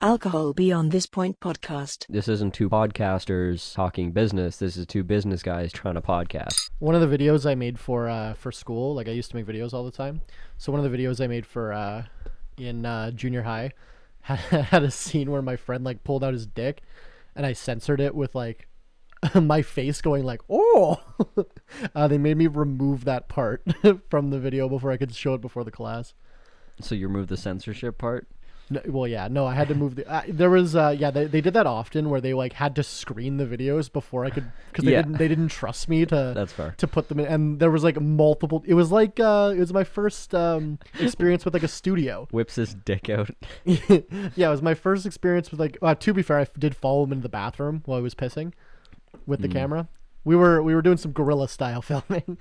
Alcohol Beyond This Point podcast. This isn't two podcasters talking business. This is two business guys trying to podcast. One of the videos I made for school, like I used to make videos all the time. So one of the videos I made for in junior high had a scene where my friend like pulled out his dick, and I censored it with like my face going like, "Oh!" They made me remove that part from the video before I could show it before the class. So you removed the censorship part? No, well, yeah, no, I had to move the. There was, they did that often where they like had to screen the videos before I could, because they didn't trust me to. That's fair. To put them in, and there was like multiple. It was like it was my first experience with like a studio. Whips his dick out. Yeah, it was my first experience with like. To be fair, I did follow him into the bathroom while he was pissing, with the camera. We were doing some guerrilla style filming.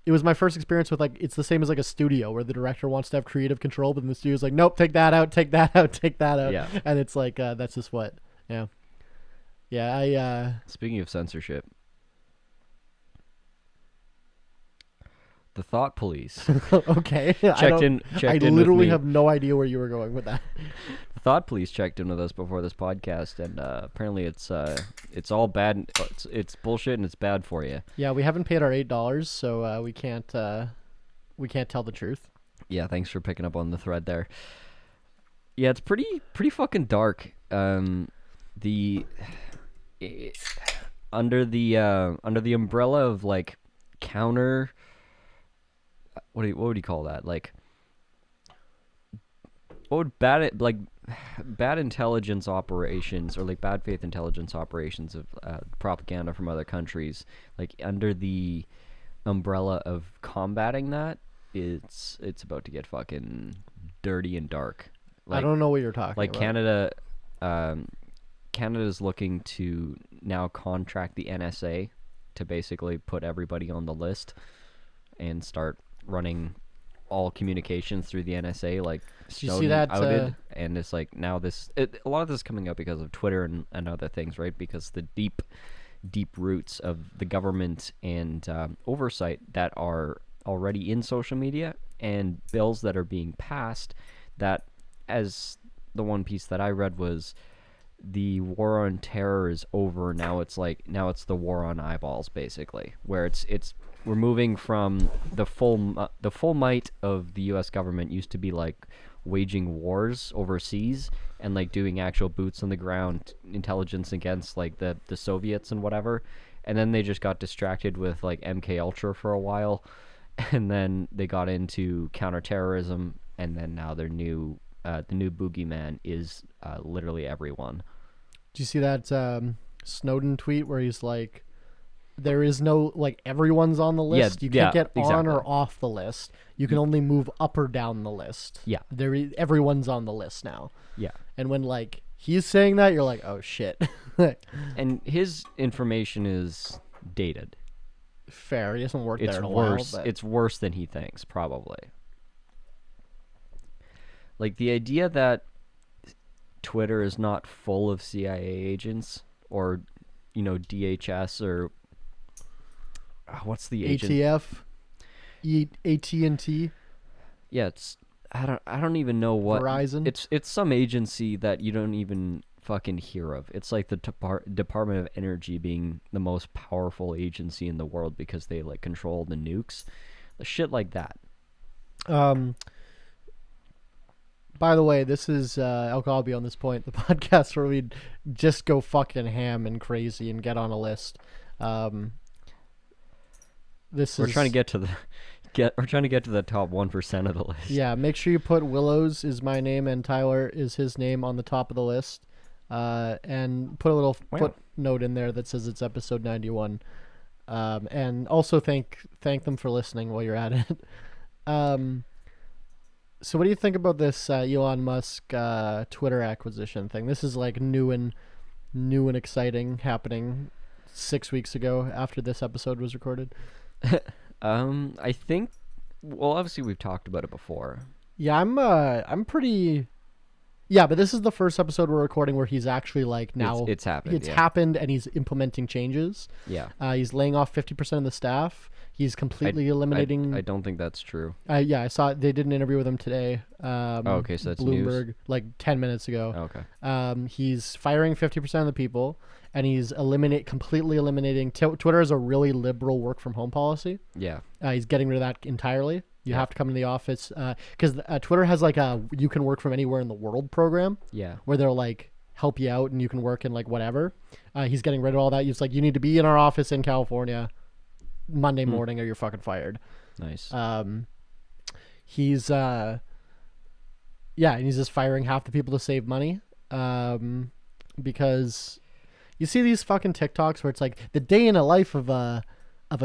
It was my first experience with like, it's the same as like a studio where the director wants to have creative control, but then the studio's like, nope, take that out, take that out, take that out. Yeah. And it's like, that's just what, yeah. Yeah, Speaking of censorship, the Thought Police okay. checked in. I with literally me. have no idea where you were going with that. The Thought Police checked in with us before this podcast, and apparently it's all bad. It's bullshit and it's bad for you. Yeah, we haven't paid our $8, so we can't tell the truth. Yeah, thanks for picking up on the thread there. Yeah, it's pretty fucking dark. Under the umbrella of like counter. What would you call that? Like, what would bad intelligence operations or like bad faith intelligence operations of propaganda from other countries, like under the umbrella of combating that, it's about to get fucking dirty and dark. Like, I don't know what you're talking like about. Canada's looking to now contract the NSA to basically put everybody on the list and start running all communications through the NSA, like Snowden outed, and it's like now a lot of this is coming up because of Twitter and other things, right? Because the deep roots of the government and oversight that are already in social media and bills that are being passed, that, as the one piece that I read was, the war on terror is over. Now it's the war on eyeballs, basically, where we're moving from the full might of the U.S. government used to be like waging wars overseas and like doing actual boots on the ground intelligence against like the Soviets and whatever, and then they just got distracted with like MK Ultra for a while, and then they got into counterterrorism, and then now the new boogeyman is literally everyone. Do you see that Snowden tweet where he's like, there is no, like, everyone's on the list. You can't get on or off the list. You can only move up or down the list. Yeah. Everyone's on the list now. Yeah. And when, like, he's saying that, you're like, oh, shit. And his information is dated. Fair. He hasn't worked there in a worse. while. But... It's worse than he thinks, probably. Like, the idea that Twitter is not full of CIA agents or, DHS or... what's the agent? ATF? AT&T? Yeah, it's... I don't even know what... Verizon? It's some agency that you don't even fucking hear of. It's like the Department of Energy being the most powerful agency in the world because they, like, control the nukes. Shit like that. By the way, this is Alcohol Beyond This Point, the podcast where we just go fucking ham and crazy and get on a list. We're trying to get to the top 1% of the list. Yeah, make sure you put Willows is my name and Tyler is his name on the top of the list, and put a little footnote in there that says it's episode 91, and also thank them for listening while you're at it. So what do you think about this Elon Musk Twitter acquisition thing? This is like new and exciting, happening 6 weeks ago after this episode was recorded. I think, well, obviously we've talked about it before. Yeah, I'm pretty Yeah, but this is the first episode we're recording where he's actually like now it's happened. It's happened, and he's implementing changes. Yeah. He's laying off 50% of the staff. He's completely eliminating. I don't think that's true. Yeah, I saw they did an interview with him today. Okay, so that's Bloomberg, news? like 10 minutes ago. Okay. He's firing 50% of the people, and he's completely eliminating. Twitter has a really liberal work from home policy. Yeah. He's getting rid of that entirely. You have to come to the office because Twitter has like a you can work from anywhere in the world program. Yeah. Where they'll like help you out and you can work in like whatever. He's getting rid of all that. He's like, you need to be in our office in California Monday morning or you're fucking fired. Nice. He's and he's just firing half the people to save money. Because you see these fucking TikToks where it's like the day in a life of a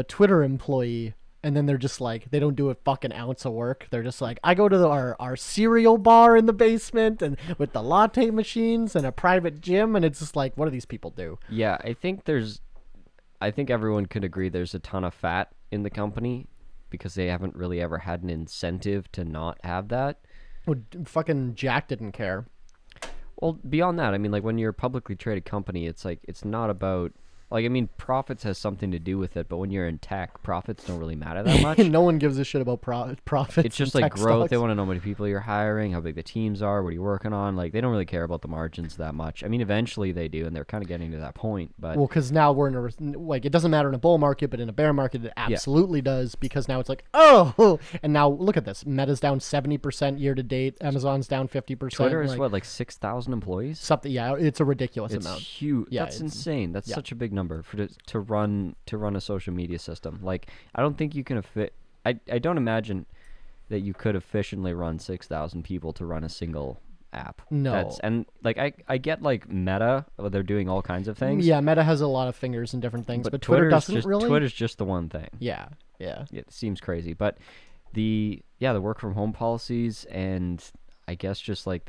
Twitter employee. And then they're just like, they don't do a fucking ounce of work. They're just like, I go to our cereal bar in the basement and with the latte machines and a private gym. And it's just like, what do these people do? Yeah, I think everyone could agree there's a ton of fat in the company because they haven't really ever had an incentive to not have that. Well, fucking Jack didn't care. Well, beyond that, I mean, like when you're a publicly traded company, it's like, it's not about... Like, I mean, profits has something to do with it, but when you're in tech, profits don't really matter that much. No one gives a shit about profits. It's just like growth. Stocks. They want to know how many people you're hiring, how big the teams are, what are you working on. Like, they don't really care about the margins that much. I mean, eventually they do, and they're kind of getting to that point. But well, because now we're in like it doesn't matter in a bull market, but in a bear market it absolutely does because now it's like and now look at this. Meta's down 70% year to date. Amazon's down 50%. Twitter is like 6,000 employees. Something. Yeah, it's a ridiculous amount. It's huge. Yeah, that's insane. That's such a big number to run a social media system. Like, I don't think you can I don't imagine that you could efficiently run 6,000 people to run a single app. No. And like I get like Meta, they're doing all kinds of things. Yeah, Meta has a lot of fingers in different things, but Twitter doesn't really. Twitter's just the one thing. Yeah. It seems crazy, but the work from home policies, and I guess just like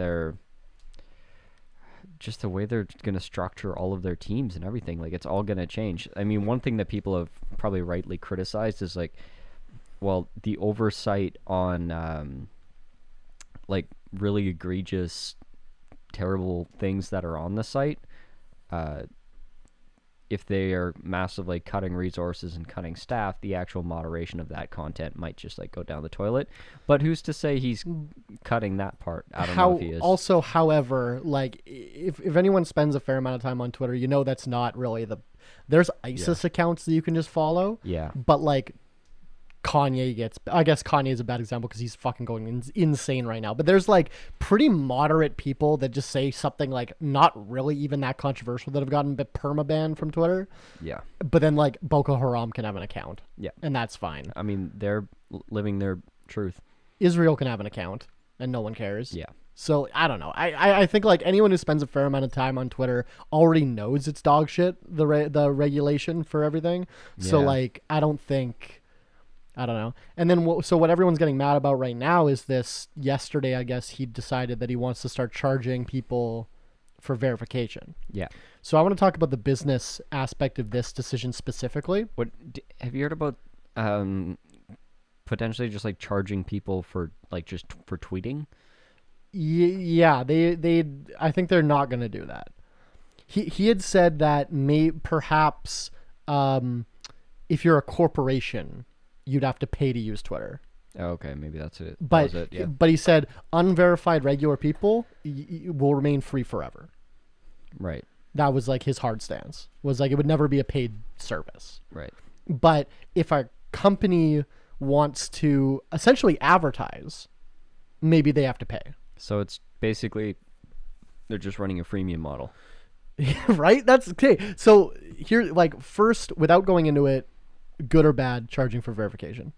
just the way they're going to structure all of their teams and everything, like it's all going to change. I mean, one thing that people have probably rightly criticized is like, well, the oversight on like really egregious, terrible things that are on the site. If they are massively cutting resources and cutting staff, the actual moderation of that content might just like go down the toilet. But who's to say he's cutting that part? I don't know if he is. Also, however, like if anyone spends a fair amount of time on Twitter, you know that's not really there's ISIS accounts that you can just follow. Yeah. But like I guess Kanye is a bad example because he's fucking going insane right now. But there's like pretty moderate people that just say something like not really even that controversial that have gotten perma-banned from Twitter. Yeah. But then like Boko Haram can have an account. Yeah. And that's fine. I mean, they're living their truth. Israel can have an account and no one cares. Yeah. So I don't know. I think like anyone who spends a fair amount of time on Twitter already knows it's dog shit, the regulation for everything. Yeah. So like I don't know. And then so what everyone's getting mad about right now is this. Yesterday, I guess he decided that he wants to start charging people for verification. Yeah. So I want to talk about the business aspect of this decision specifically. Have you heard about potentially just like charging people for like just for tweeting? Yeah, I think they're not going to do that. He had said that perhaps if you're a corporation, you'd have to pay to use Twitter. Oh, okay, maybe that's it. But he said unverified regular people will remain free forever. Right. That was like his hard stance. Was like it would never be a paid service. Right. But if a company wants to essentially advertise, maybe they have to pay. So it's basically they're just running a freemium model. Right? That's okay. So here, like first, without going into it, good or bad charging for verification?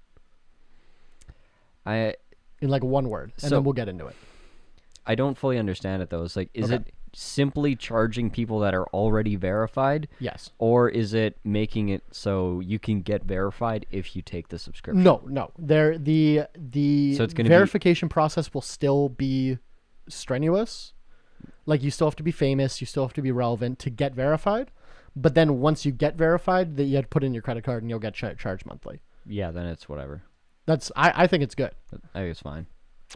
In like one word, and then we'll get into it. I don't fully understand it though. It's like, is it simply charging people that are already verified? Yes. Or is it making it so you can get verified if you take the subscription? No. The so it's verification process will still be strenuous. Like you still have to be famous, you still have to be relevant to get verified. But then once you get verified, that you have to put in your credit card and you'll get charged monthly. Yeah, then it's whatever. I think it's good. I think it's fine.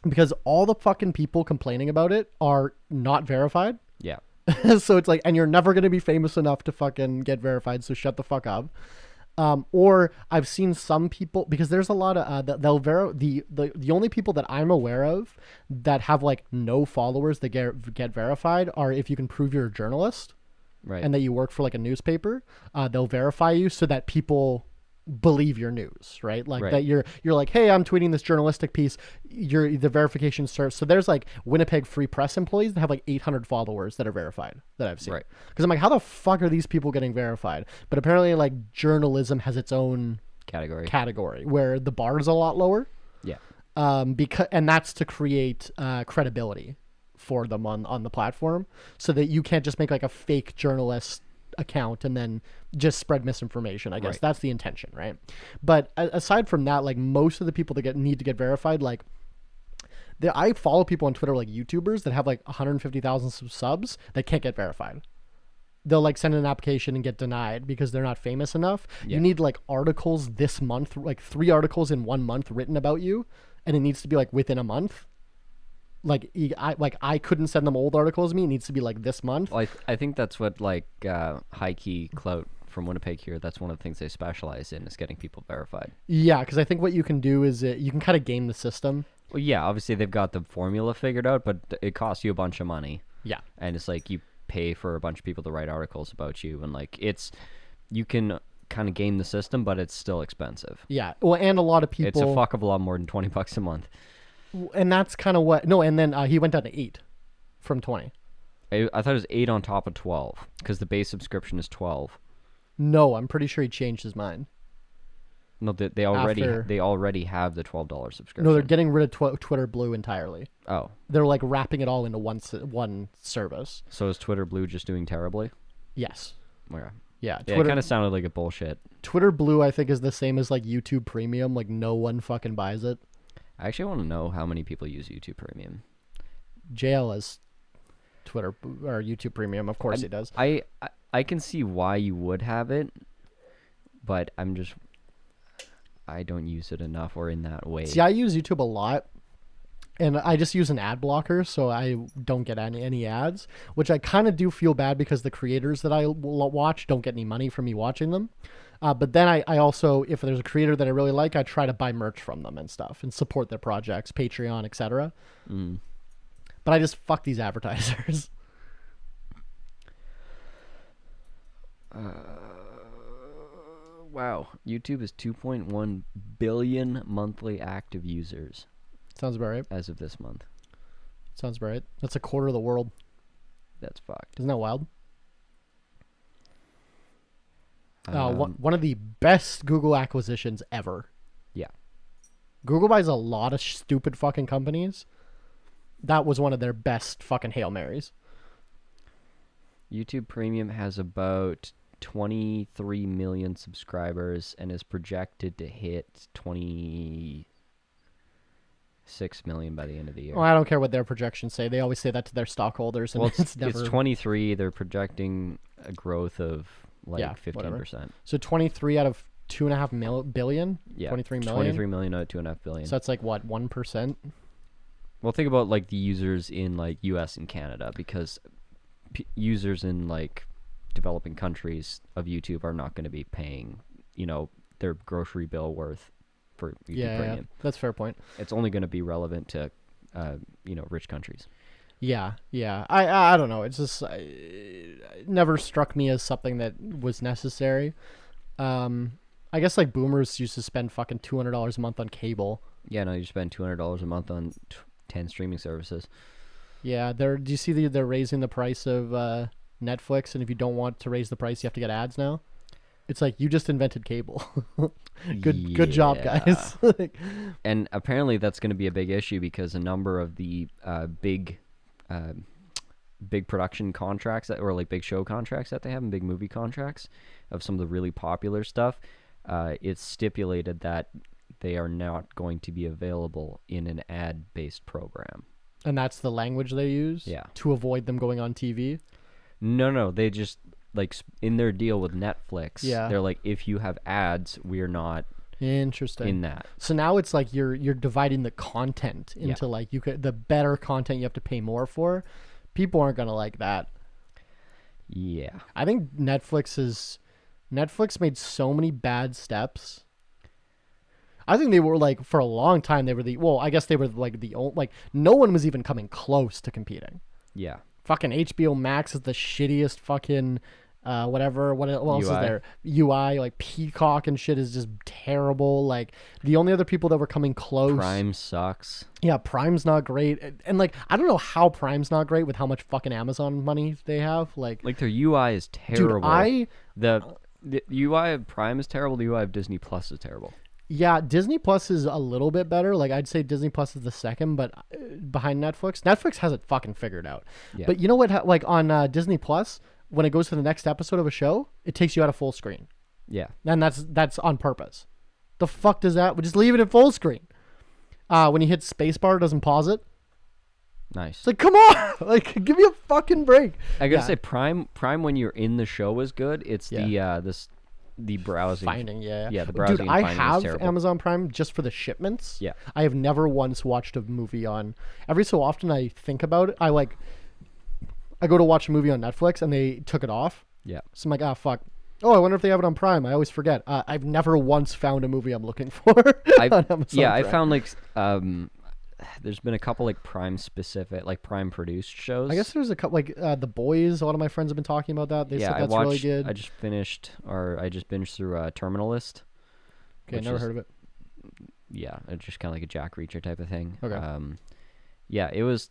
because all the fucking people complaining about it are not verified. Yeah. So it's like, and you're never going to be famous enough to fucking get verified, so shut the fuck up. Or I've seen some people, because there's a lot of the only people that I'm aware of that have like no followers that get verified are if you can prove you're a journalist, right, and that you work for like a newspaper. They'll verify you so that people believe your news, right? Like that you're like, hey, I'm tweeting this journalistic piece. The verification starts. So there's like Winnipeg Free Press employees that have like 800 followers that are verified that I've seen. Right. Because I'm like, how the fuck are these people getting verified? But apparently, like, journalism has its own category where the bar is a lot lower. Yeah. And that's to create credibility for them on the platform, so that you can't just make like a fake journalist account and then just spread misinformation. I guess that's the intention, right? But aside from that, like, most of the people that need to get verified, like, I follow people on Twitter, like YouTubers that have like 150,000 subs that can't get verified. They'll like send an application and get denied because they're not famous enough. You need like articles this month, like 3 articles in 1 month written about you, and it needs to be like within a month. Like, I couldn't send them old articles to me. It needs to be like this month. Well, I think that's what like High Key Clout from Winnipeg here. That's one of the things they specialize in, is getting people verified. Yeah, because I think what you can do is you can kind of game the system. Well, yeah, obviously they've got the formula figured out, but it costs you a bunch of money. Yeah, and it's like you pay for a bunch of people to write articles about you, and like you can kind of game the system, but it's still expensive. Yeah, well, and a lot of people. It's a fuck of a lot more than $20 a month. And that's kind of what... No, and then he went down to 8 from 20. I thought it was 8 on top of 12, because the base subscription is 12. No, I'm pretty sure he changed his mind. No, they already have the $12 subscription. No, they're getting rid of Twitter Blue entirely. Oh. They're like wrapping it all into one service. So is Twitter Blue just doing terribly? Yes. Okay. Yeah, Twitter, it kind of sounded like a bullshit. Twitter Blue, I think, is the same as like YouTube Premium. Like, no one fucking buys it. I actually want to know how many people use YouTube Premium. JL has Twitter or YouTube Premium. Of course he does. I can see why you would have it, but I don't use it enough or in that way. See, I use YouTube a lot, and I just use an ad blocker so I don't get any ads, which I kind of do feel bad because the creators that I watch don't get any money from me watching them. But then I also, if there's a creator that I really like, I try to buy merch from them and stuff and support their projects, Patreon, etc. But I just fuck these advertisers. Wow. YouTube is 2.1 billion monthly active users. Sounds about right. As of this month. Sounds about right. That's a quarter of the world. That's fucked. Isn't that wild? One of the best Google acquisitions ever. Yeah. Google buys a lot of stupid fucking companies. That was one of their best fucking Hail Marys. YouTube Premium has about 23 million subscribers and is projected to hit 26 million by the end of the year. Well, I don't care what their projections say. They always say that to their stockholders. And well, it's never... It's 23. They're projecting a growth of... 15%. Whatever. So 23 out of 2.5 billion? Yeah. 23 million? 23 million out of 2.5 billion. So that's like, what, 1%? Well, think about like the users in like US and Canada, because users in like developing countries of YouTube are not going to be paying, their grocery bill worth for YouTube Premium. Yeah, that's a fair point. It's only going to be relevant to, rich countries. Yeah. I don't know. It's just it never struck me as something that was necessary. I guess like boomers used to spend fucking $200 a month on cable. Yeah, no, you spend $200 a month on 10 streaming services. Yeah, do you see they're raising the price of Netflix, and if you don't want to raise the price, you have to get ads now? It's like, you just invented cable. Good job, guys. And apparently that's going to be a big issue because a number of the big production contracts or like big show contracts that they have and big movie contracts of some of the really popular stuff, it's stipulated that they are not going to be available in an ad-based program. And that's the language they use? Yeah. To avoid them going on TV? No, they just, like, in their deal with Netflix, yeah, they're like, if you have ads, we're not Interesting. in that. So now it's like you're dividing the content into like the better content you have to pay more for. People aren't gonna like that. Yeah. I think Netflix made so many bad steps. I think they were like for a long time they were I guess they were like the only, like no one was even coming close to competing. Yeah. Fucking HBO Max is the shittiest fucking whatever. What else is there? UI, like Peacock and shit is just terrible. Like the only other people that were coming close. Prime sucks. Yeah, Prime's not great. And like I don't know how Prime's not great with how much fucking Amazon money they have. Like their UI is terrible. Dude, the UI of Prime is terrible. The UI of Disney Plus is terrible. Yeah, Disney Plus is a little bit better. Like I'd say Disney Plus is the second, but behind Netflix. Netflix has it fucking figured out. Yeah. But you know what? Like on Disney Plus, when it goes to the next episode of a show, it takes you out of full screen. Yeah. And that's on purpose. The fuck does that? We just leave it in full screen. When you hit spacebar, it doesn't pause it. Nice. It's like, come on, like give me a fucking break. I gotta say, Prime when you're in the show is good. It's the browsing the browsing. Dude, and I finding have is terrible. Amazon Prime just for the shipments. Yeah. I have never once watched a movie on. Every so often I think about it. I go to watch a movie on Netflix and they took it off. Yeah. So I'm like, ah, fuck. Oh, I wonder if they have it on Prime. I always forget. I've never once found a movie I'm looking for on Amazon Prime. I found there's been a couple like Prime specific, like Prime produced shows. I guess there's a couple like The Boys. A lot of my friends have been talking about that. They said that's really good. I just binged through Terminalist. Okay, never heard of it. Yeah, it's just kind of like a Jack Reacher type of thing. Okay. Yeah, it was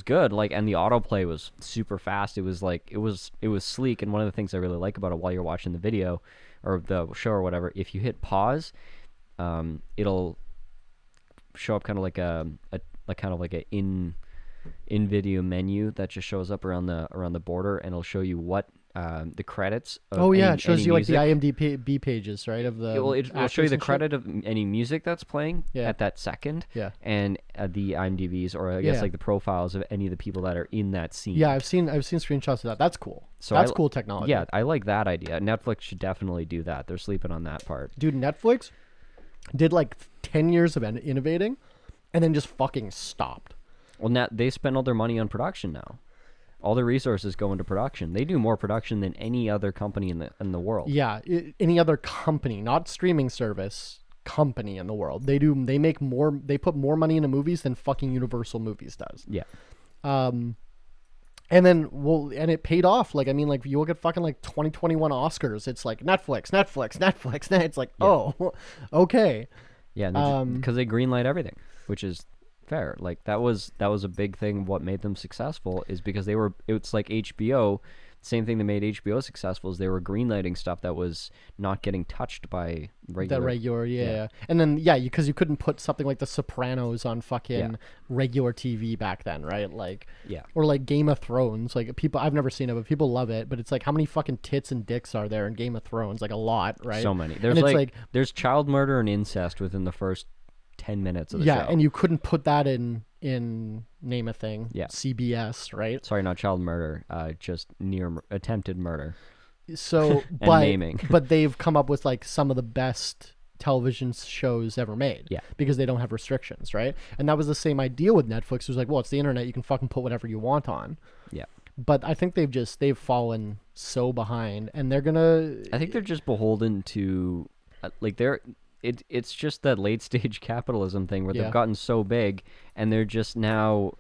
good. Like, and the autoplay was super fast. It was like it was sleek. And one of the things I really like about it while you're watching the video or the show or whatever, if you hit pause, it'll show up kind of like a in video menu that just shows up around the border, and it'll show you what the credits of it shows you music. like the IMDb pages, right, of the it'll show you the credit of any music that's playing at that second, and the IMDb's, or I guess like the profiles of any of the people that are in that scene. I've seen screenshots of that. That's cool. So that's cool technology. Yeah, I like that idea. Netflix should definitely do that. They're sleeping on that part. Dude, Netflix did like 10 years of innovating and then just fucking stopped. Well, now they spend all their money on production now. All their resources go into production. They do more production than any other company in the world. Yeah, any other company, not streaming service, company in the world. They put more money into movies than fucking Universal Movies does. Yeah. And then, and it paid off. Like, I mean, like, you look at fucking, like, 2021 Oscars. It's like, Netflix. It's like, oh, okay. Yeah, because they greenlight everything, which is fair. Like, that was a big thing. What made them successful is because it's like HBO. Same thing that made HBO successful is they were greenlighting stuff that was not getting touched by regular. Yeah. And then, because you couldn't put something like The Sopranos on fucking regular TV back then, right? Like, or like Game of Thrones. Like, I've never seen it, but people love it. But it's like, how many fucking tits and dicks are there in Game of Thrones? Like, a lot, right? So many. There's child murder and incest within the first 10 minutes of the show. Yeah, and you couldn't put that in name a thing. Yeah. CBS, right? Sorry, not child murder, just near attempted murder. So, but they've come up with like some of the best television shows ever made. Yeah. Because they don't have restrictions, right? And that was the same idea with Netflix. It was like, well, it's the internet, you can fucking put whatever you want on. Yeah. But I think they've fallen so behind, and I think they're just beholden to it's just that late stage capitalism thing where they've gotten so big, and they're just now.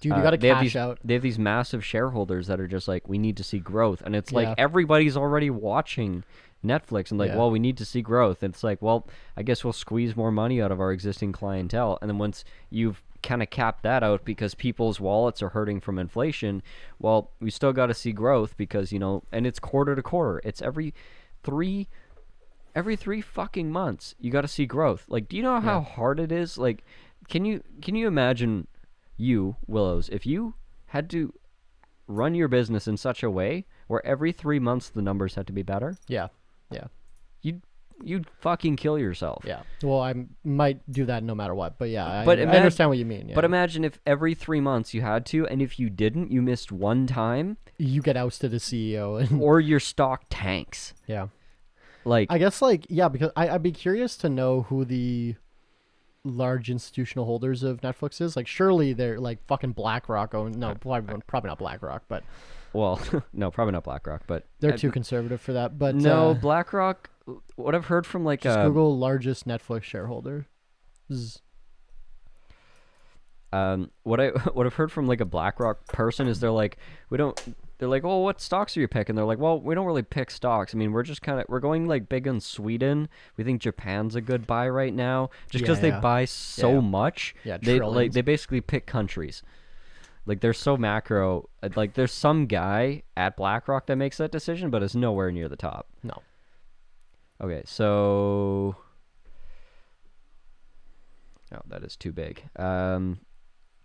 Dude, you got to cash out. They have these massive shareholders that are just like, we need to see growth, and it's like everybody's already watching Netflix, and well, we need to see growth. And it's like, well, I guess we'll squeeze more money out of our existing clientele, and then once you've kind of capped that out because people's wallets are hurting from inflation, well, we still got to see growth because and it's quarter to quarter. It's every three fucking months you got to see growth. Like, do you know how hard it is? Like, can you imagine Willows, if you had to run your business in such a way where every 3 months the numbers had to be better? Yeah. You'd fucking kill yourself. Yeah. Well, I might do that no matter what, but I understand what you mean. Yeah. But imagine if every 3 months you had to, and if you didn't, you missed one time, you get ousted as CEO, or your stock tanks. Yeah. Like, I guess like yeah, because I'd be curious to know who the large institutional holders of Netflix is. Like surely they're like fucking BlackRock probably not BlackRock, but well, no, probably not BlackRock, but they're too conservative for that. But no, BlackRock. What I've heard from like just Google largest Netflix shareholder. What I've heard from like a BlackRock person is they're like, oh, what stocks are you picking? They're like, well, we don't really pick stocks. I mean, we're going like big on Sweden. We think Japan's a good buy right now, just because they buy so much. Yeah, they basically pick countries. Like they're so macro. Like there's some guy at BlackRock that makes that decision, but it's nowhere near the top. No. Okay, so that is too big.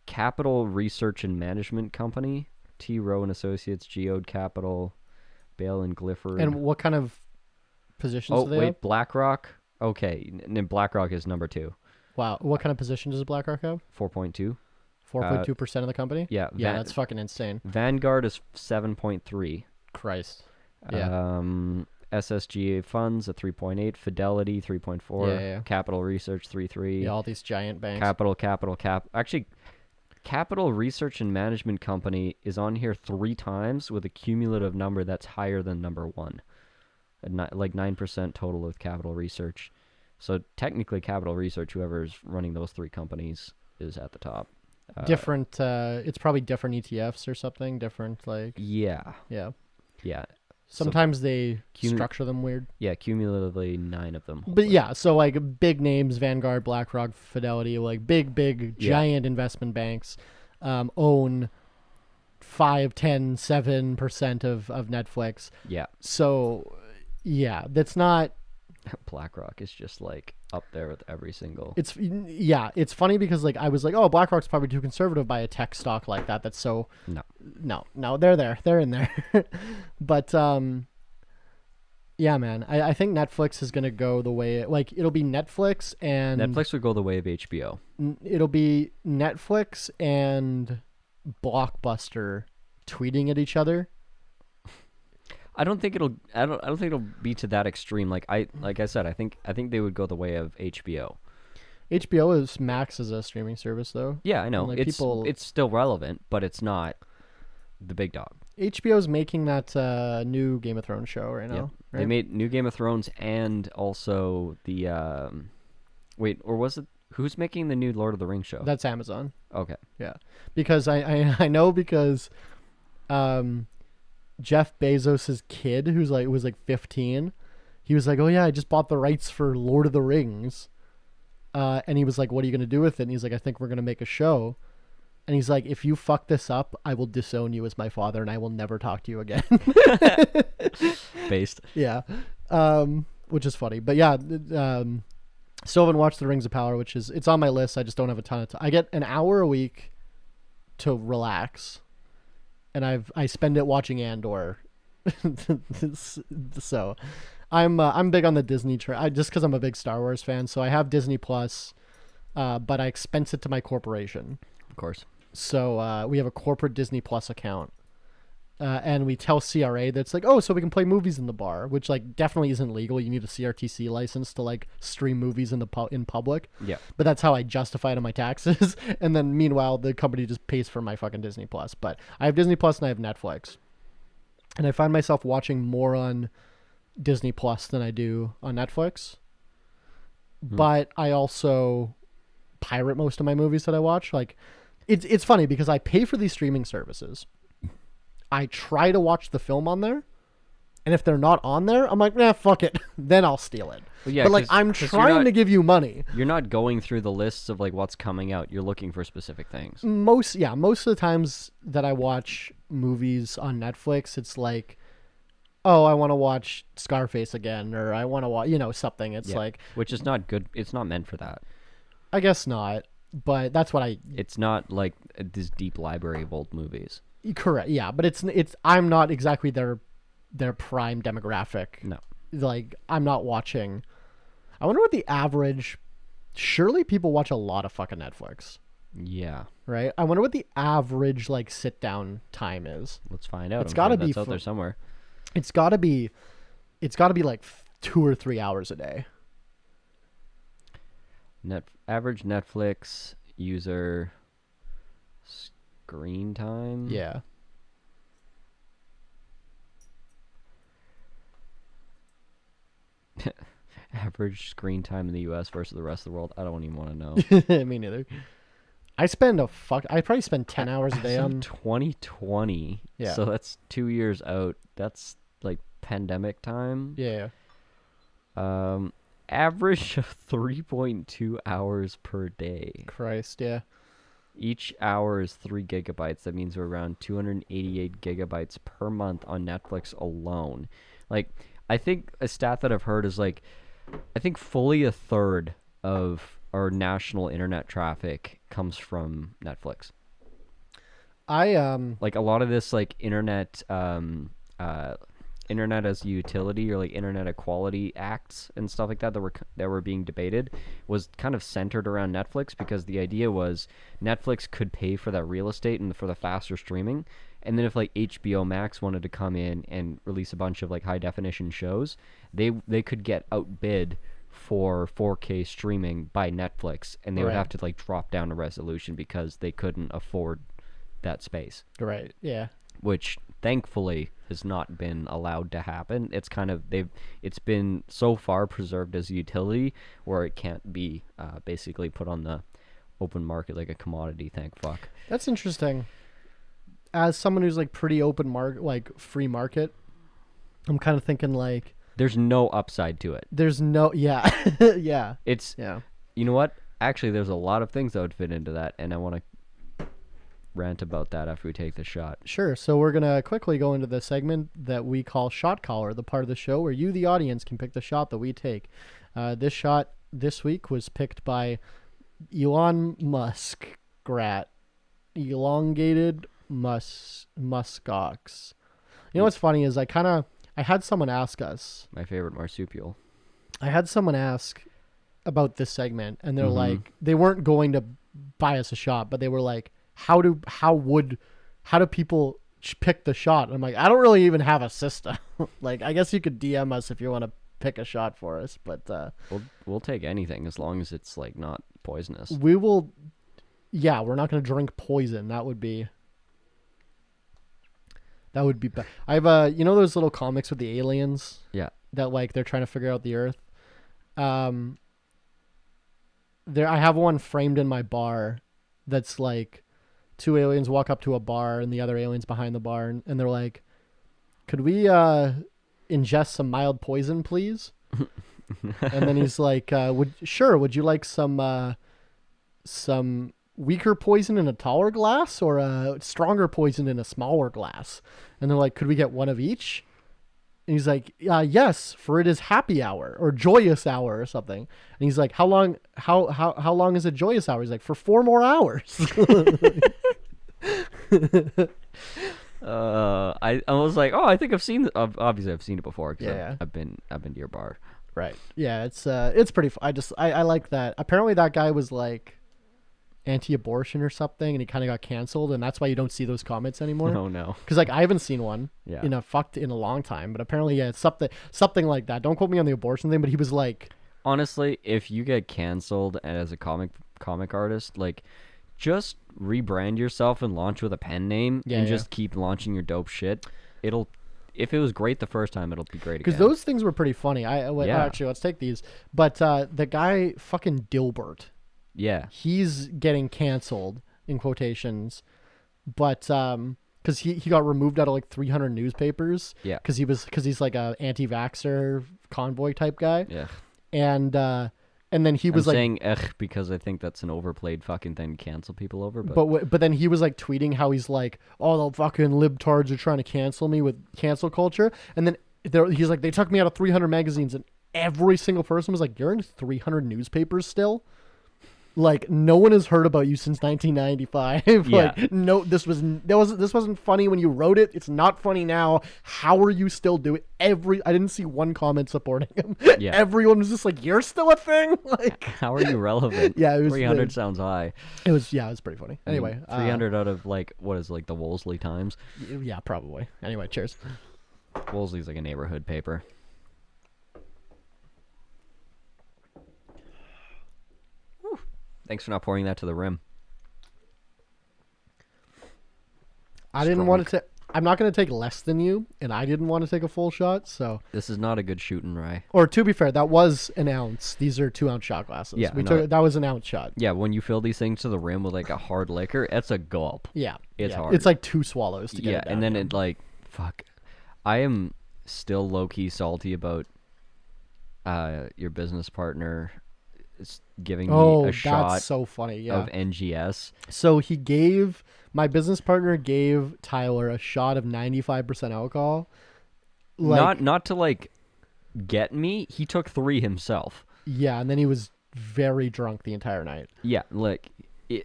Capital Research and Management Company, T. Rowe and Associates, Geode Capital, Bale and Clifford. And what kind of positions do they have? BlackRock. Okay, and BlackRock is number 2. Wow, what kind of position does BlackRock have? 4.2. 4.2% of the company? Yeah. That's fucking insane. Vanguard is 7.3. Christ. Yeah. SSGA Funds at 3.8, Fidelity 3.4, Capital Research 3.3. Yeah, all these giant banks. Actually, Capital Research and Management Company is on here 3 times with a cumulative number that's higher than number 1. Like 9% total with Capital Research. So technically Capital Research, whoever's running those 3 companies, is at the top. Different, it's probably different ETFs or something. Different, like... Yeah. Yeah. Yeah. Sometimes they structure them weird. Yeah, cumulatively 9 of them. But yeah, so like big names, Vanguard, BlackRock, Fidelity, like big, giant investment banks own 5, 10, 7% of Netflix. Yeah. So yeah, that's not... BlackRock is just like up there with every single... It's funny because like I was like, oh, BlackRock's probably too conservative by a tech stock like that. That's so... No, they're in there. But yeah, man, I think Netflix is gonna go the way it'll be Netflix and... Netflix would go the way of HBO. It'll be Netflix and Blockbuster tweeting at each other. I don't think it'll be to that extreme. Like I said, I think they would go the way of HBO. HBO is Max as a streaming service though. Yeah, I know. Like it's still relevant, but it's not the big dog. HBO's making that new Game of Thrones show right now. Yeah. Right? They made new Game of Thrones and also the was it who's making the new Lord of the Rings show? That's Amazon. Okay. Yeah. Because I know because Jeff Bezos' kid, was 15, he was like, oh yeah, I just bought the rights for Lord of the Rings. And he was like, what are you going to do with it? And he's like, I think we're going to make a show. And he's like, if you fuck this up, I will disown you as my father and I will never talk to you again. Based. Yeah. Which is funny. But yeah, still haven't watched The Rings of Power, it's on my list. I just don't have a ton of time. I get an hour a week to relax. And I spend it watching Andor, so I'm big on the Disney just because I'm a big Star Wars fan. So I have Disney Plus, but I expense it to my corporation. Of course. So we have a corporate Disney Plus account, and we tell CRA that's like, oh, so we can play movies in the bar, which like definitely isn't legal. You need a CRTC license to like stream movies in public. Yeah. But that's how I justify it on my taxes. And then meanwhile, the company just pays for my fucking Disney Plus. But I have Disney Plus and I have Netflix, and I find myself watching more on Disney Plus than I do on Netflix. But I also pirate most of my movies that I watch. Like, it's funny because I pay for these streaming services. I try to watch the film on there, and if they're not on there, I'm like, nah, fuck it. Then I'll steal it. Well, yeah, but like, I'm trying to give you money. You're not going through the lists of like what's coming out. You're looking for specific things. Most of the times that I watch movies on Netflix, it's like, oh, I want to watch Scarface again, or I want to watch, something. It's like, which is not good. It's not meant for that. I guess not, but that's what It's not like this deep library of old movies. Correct. Yeah, but it's I'm not exactly their prime demographic. No. Like, I'm not watching. I wonder what the average... Surely people watch a lot of fucking Netflix. Yeah. Right? I wonder what the average like sit down time is. Let's find out. It's got to be out there somewhere. It's got to be like 2 or 3 hours a day. Average Netflix user screen time. Yeah. Average screen time in the U.S. versus the rest of the world. I don't even want to know. Me neither. I probably spend 10 hours a day on 2020. Yeah. So that's 2 years out. That's like pandemic time. Yeah. Average of 3.2 hours per day. Christ, yeah. Each hour is 3 gigabytes. That means we're around 288 gigabytes per month on Netflix alone. Like, I think a stat that I've heard is like, I think fully a third of our national internet traffic comes from Netflix. Like a lot of this like internet internet as a utility or like internet equality acts and stuff like that were being debated was kind of centered around Netflix, because the idea was Netflix could pay for that real estate and for the faster streaming, and then if like HBO Max wanted to come in and release a bunch of like high definition shows, they could get outbid for 4K streaming by Netflix, and they would have to like drop down a resolution because they couldn't afford that space. Right. Yeah. Which thankfully has not been allowed to happen. It's kind of it's been so far preserved as a utility where it can't be basically put on the open market like a commodity. Thank fuck. That's interesting. As someone who's like pretty open market, like free market, I'm kind of thinking like there's no upside to it. There's no yeah. Yeah. It's you know what? Actually, there's a lot of things that would fit into that, and I want to rant about that after we take the shot. Sure. So we're going to quickly go into the segment that we call Shot Caller, the part of the show where you, the audience, can pick the shot that we take. This shot this week was picked by Elon Musk Grat. Elongated muskox. You know what's funny is I had someone ask us. My favorite marsupial. I had someone ask about this segment, and they're like, they weren't going to buy us a shot, but they were like, how do people pick the shot? And I'm like, I don't really even have a system. Like, I guess you could DM us if you want to pick a shot for us, but we'll take anything as long as it's like not poisonous. We will. Yeah, we're not going to drink poison. That would be bad. I have you know those little comics with the aliens? Yeah. That like they're trying to figure out the Earth. I have one framed in my bar that's like 2 aliens walk up to a bar and the other aliens behind the bar, and they're like, could we ingest some mild poison, please? And then he's like, would you like some weaker poison in a taller glass or a stronger poison in a smaller glass? And they're like, could we get one of each? And he's like, yes, for it is happy hour or joyous hour or something. And he's like, how long is a joyous hour? He's like, for 4 more hours. I was like, oh, I think I've seen. Obviously, I've seen it before. Cause yeah, I've been to your bar. Right. Yeah, it's pretty. I like that. Apparently, that guy was like anti-abortion or something, and he kind of got canceled, and that's why you don't see those comments anymore. Oh no. Because like I haven't seen one in a long time, but apparently it's something like that. Don't quote me on the abortion thing, but he was like, honestly, if you get canceled as a comic artist, like, just rebrand yourself and launch with a pen name and just keep launching your dope shit. If it was great the first time, it'll be great again. Because those things were pretty funny. Actually, let's take these. But the guy fucking Dilbert. Yeah. He's getting canceled in quotations, but because he got removed out of like 300 newspapers. Yeah. Because he's like a anti-vaxxer convoy type guy. Yeah. And then he was like saying because I think that's an overplayed fucking thing to cancel people over. But then he was like tweeting how he's like, oh, the fucking libtards are trying to cancel me with cancel culture. And then he's like, they took me out of 300 magazines, and every single person was like, you're in 300 newspapers still? Like, no one has heard about you since 1995. Yeah. Like, no, this wasn't funny when you wrote it. It's not funny now. How are you still doing? I didn't see one comment supporting him. Yeah. Everyone was just like, you're still a thing. Like, how are you relevant? Yeah, it was 300 sounds high. It was pretty funny. Anyway, 300 out of like what is like the Wolseley Times? Yeah, probably. Anyway, cheers. Wolseley's like a neighborhood paper. Thanks for not pouring that to the rim. I didn't want to. I'm not going to take less than you, and I didn't want to take a full shot. So this is not a good shooting, Rye. Or to be fair, that was an ounce. These are 2-ounce shot glasses. Yeah, that was an ounce shot. Yeah, when you fill these things to the rim with like a hard liquor, it's a gulp. Yeah, it's hard. It's like 2 swallows to get it down. And then it like fuck. I am still low key salty about your business partner giving me a shot. That's so funny. Yeah. Of NGS. So my business partner gave Tyler a shot of 95% alcohol. Not to like get me. He took 3 himself. Yeah, and then he was very drunk the entire night. Yeah, like a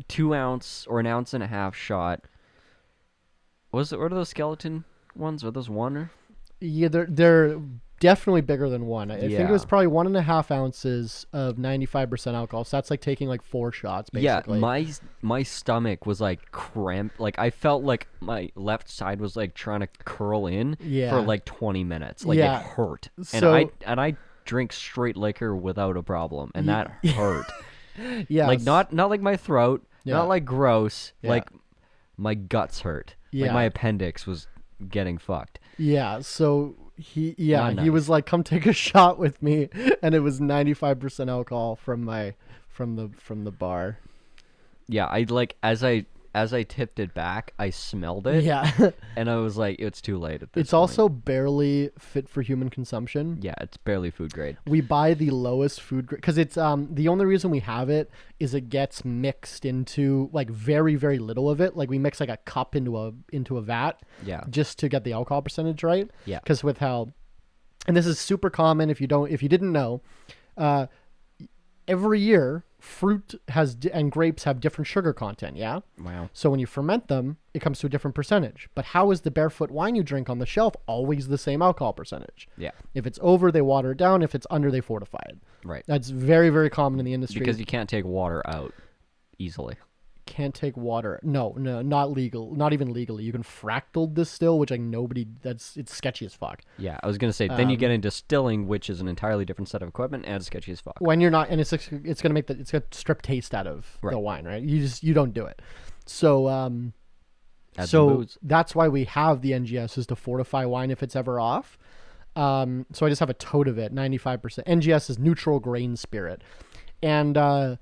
2-ounce or an ounce and a half shot. What are those skeleton ones? Are those one? Yeah, they're definitely bigger than one. I think it was probably 1.5 ounces of 95% alcohol. So that's like taking like 4 shots, basically. Yeah, my stomach was like cramped. Like I felt like my left side was like trying to curl in for like 20 minutes. Like it hurt. And I drink straight liquor without a problem, and that hurt. Yeah, like not like my throat, not like gross, like my guts hurt. Yeah, like my appendix was getting fucked. Yeah, so he was like, come take a shot with me, and it was 95% alcohol from the bar. Yeah, I like as I tipped it back, I smelled it. Yeah. And I was like, it's too late at this It's point. also barely fit for human consumption. Yeah, it's barely food grade. We buy the lowest food grade because it's the only reason we have it is it gets mixed into like very, very little of it. Like we mix like a cup into a vat. Yeah. Just to get the alcohol percentage right. Yeah. Because and this is super common if you didn't know, every year fruit and grapes have different sugar content. Yeah. Wow. So when you ferment them, it comes to a different percentage. But how is the barefoot wine you drink on the shelf always the same alcohol percentage? Yeah. If it's over, they water it down. If it's under, they fortify it. Right. That's very, very common in the industry. Because you can't take water out easily. Can't take water. No, not legal. Not even legally. You can fractal distill, which it's sketchy as fuck. Yeah, I was gonna say. Then you get into distilling, which is an entirely different set of equipment and sketchy as fuck. When you're not, and it's gonna strip taste out of the wine, right? You don't do it. So that's why we have the NGS is to fortify wine if it's ever off. So I just have a tote of it, 95%. NGS is neutral grain spirit, and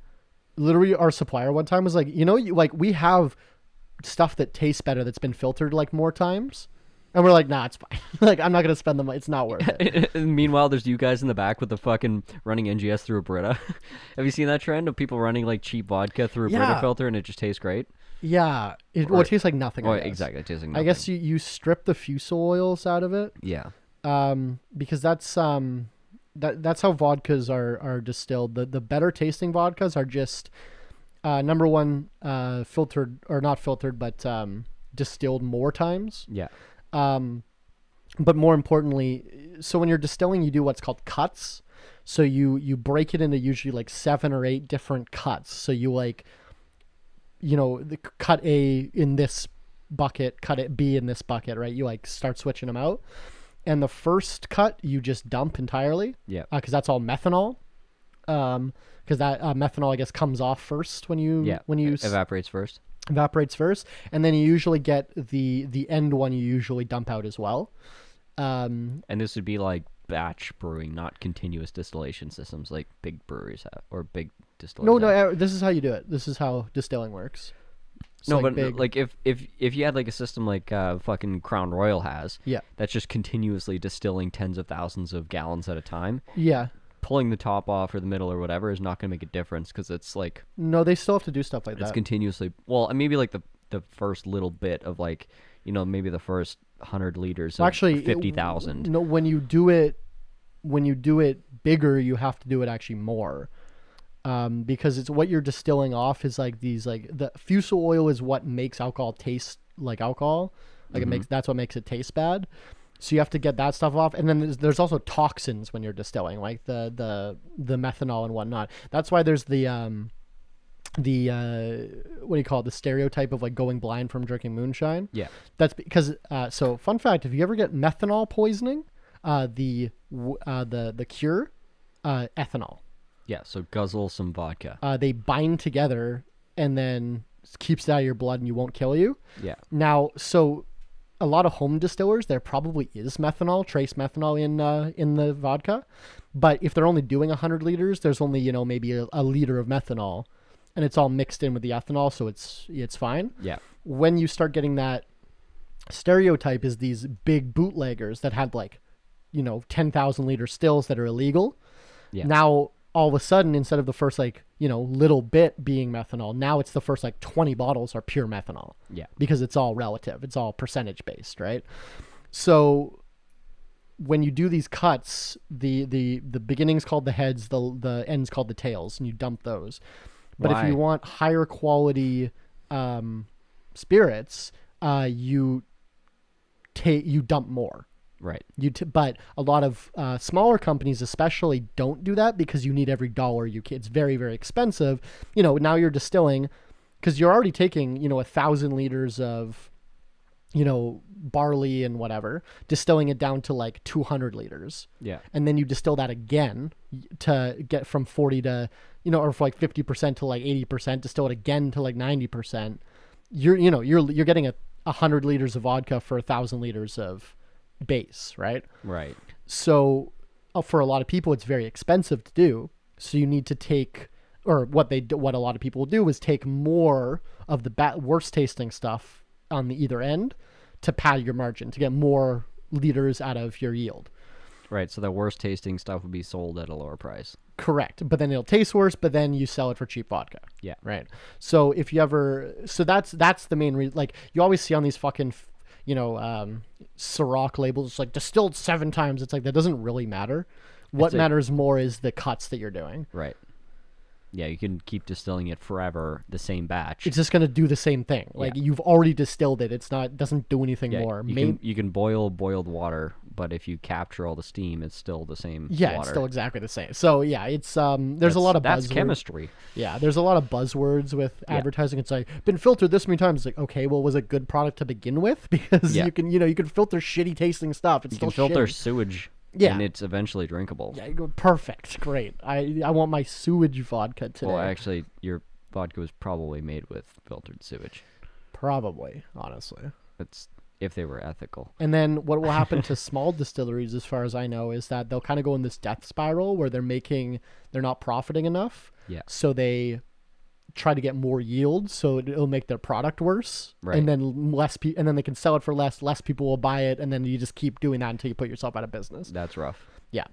literally our supplier one time was like, we have stuff that tastes better that's been filtered like more times, and we're like, nah, it's fine. Like I'm not gonna spend the money. It's not worth it. Meanwhile, there's you guys in the back with the fucking running NGS through a Brita. Have you seen that trend of people running like cheap vodka through a Brita filter and it just tastes great? Yeah, it tastes like nothing. Exactly, it tastes like nothing. I guess you strip the fusel oils out of it. Yeah. Because that's that's how vodkas are distilled. The better tasting vodkas are just number one, filtered or not filtered, but distilled more times. Yeah. But more importantly, so when you're distilling, you do what's called cuts. So you break it into usually like 7 or 8 different cuts. So you cut A in this bucket, cut it B in this bucket, right? You like start switching them out. And the first cut you just dump entirely. Yeah. Because that's all methanol. Because that methanol, I guess, comes off first when you evaporates first. Evaporates first, and then you usually get the end one. You usually dump out as well. And this would be like batch brewing, not continuous distillation systems like big breweries have or big distilleries. No. This is how you do it. This is how distilling works. No, like but like if you had like a system like fucking Crown Royal has, that's just continuously distilling tens of thousands of gallons at a time. Yeah. Pulling the top off or the middle or whatever is not going to make a difference because it's like... No, they still have to do stuff like that. It's continuously... Well, maybe like the first little bit of like, maybe the first 100 liters of 50,000. No, when you do it bigger, you have to do it actually more. Because it's what you're distilling off is like these, like the fusel oil is what makes alcohol taste like alcohol. Like that's what makes it taste bad. So you have to get that stuff off, and then there's also toxins when you're distilling, like the methanol and whatnot. That's why there's the what do you call it? The stereotype of like going blind from drinking moonshine. Yeah, that's because. So fun fact: if you ever get methanol poisoning, the cure, ethanol. Yeah, so guzzle some vodka. They bind together and then keeps it out of your blood and you won't kill you. Yeah. Now, so a lot of home distillers, there probably is methanol, trace methanol in the vodka. But if they're only doing 100 liters, there's only, maybe a liter of methanol. And it's all mixed in with the ethanol, so it's fine. Yeah. When you start getting that stereotype is these big bootleggers that had 10,000 liter stills that are illegal. Yeah. Now, all of a sudden, instead of the first little bit being methanol, now it's the first 20 bottles are pure methanol. Yeah. Because it's all relative. It's all percentage based, right? So when you do these cuts, the beginning's called the heads, the end's called the tails, and you dump those. But Why? if you want higher quality spirits, you dump more. Right. But a lot of smaller companies especially don't do that because you need every dollar you can. It's very, very expensive. Now you're distilling because you're already taking, 1,000 liters of, barley and whatever, distilling it down to 200 liters. Yeah. And then you distill that again to get from 40 to, or for 50% to 80%, distill it again to 90%. You're getting 100 liters of vodka for 1,000 liters of base, right? Right. So for a lot of people, it's very expensive to do. So you need to take, or what a lot of people will do is take more of the worst tasting stuff on the either end to pad your margin to get more liters out of your yield. Right. So the worst tasting stuff would be sold at a lower price. Correct. But then it'll taste worse, but then you sell it for cheap vodka. Yeah. Right. So if you ever, that's the main reason. You always see on these fucking Ciroc labels, distilled 7 times. It's that doesn't really matter. What matters more is the cuts that you're doing. Right. Yeah, you can keep distilling it forever, the same batch. It's just going to do the same thing. You've already distilled it. Doesn't do anything more. You can boil boiled water, but if you capture all the steam, it's still the same water. It's still exactly the same. So yeah, it's there's a lot of that's buzzwords. chemistry. Yeah, there's a lot of buzzwords with advertising. It's been filtered this many times. It's okay, well, was it good product to begin with? Because you can filter shitty tasting stuff. It's you still can filter shitty. sewage. Yeah. And it's eventually drinkable. Yeah, you go, perfect, great. I want my sewage vodka today. Well, actually, your vodka was probably made with filtered sewage. Probably, honestly. That's if they were ethical. And then what will happen to small distilleries, as far as I know, is that they'll kind of go in this death spiral where they're not profiting enough. Yeah. So they try to get more yield, so it'll make their product worse. Right. And then and then they can sell it for less. Less people will buy it, and then you just keep doing that until you put yourself out of business. That's rough. Yeah.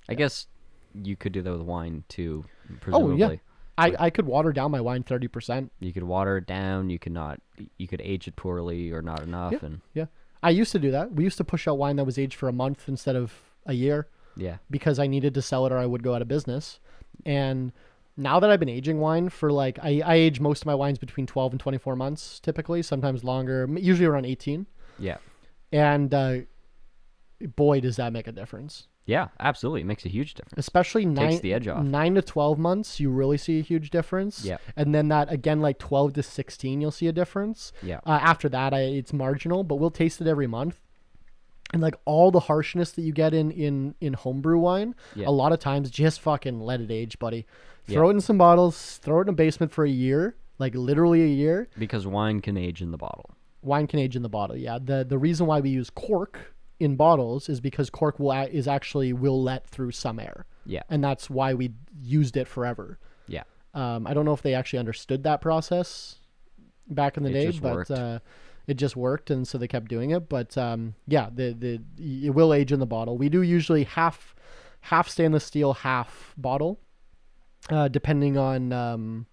I guess you could do that with wine too. Presumably. Oh yeah. I could water down my wine 30%. You could water it down. You could age it poorly or not enough. Yeah. I used to do that. We used to push out wine that was aged for a month instead of a year. Yeah. Because I needed to sell it or I would go out of business. And now that I've been aging wine for I age most of my wines between 12 and 24 months typically, sometimes longer, usually around 18. Yeah. And boy, does that make a difference. Yeah, absolutely. It makes a huge difference. Especially Takes the edge off. 9 to 12 months, you really see a huge difference. Yeah. And then that, again, 12 to 16, you'll see a difference. Yeah. After that, it's marginal, but we'll taste it every month. And all the harshness that you get in homebrew wine, a lot of times just fucking let it age, buddy. Throw it in some bottles, throw it in a basement for a year, literally a year. Because wine can age in the bottle. Wine can age in the bottle, yeah. The reason why we use cork in bottles is because cork will let through some air. Yeah. And that's why we used it forever. Yeah. I don't know if they actually understood that process back in the day, but it just worked, and so they kept doing it. But it will age in the bottle. We do usually half stainless steel, half bottle, depending on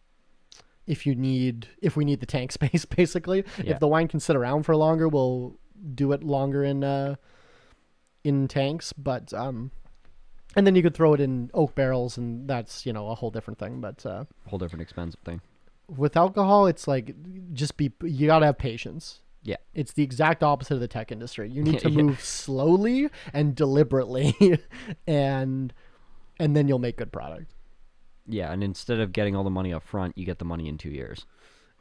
if we need the tank space. Basically, if the wine can sit around for longer, we'll do it longer in tanks. But and then you could throw it in oak barrels, and that's a whole different thing. But whole different expensive thing. With alcohol, it's you gotta have patience. Yeah. It's the exact opposite of the tech industry. You need to move slowly and deliberately, and then you'll make good product. Yeah, and instead of getting all the money up front, you get the money in 2 years.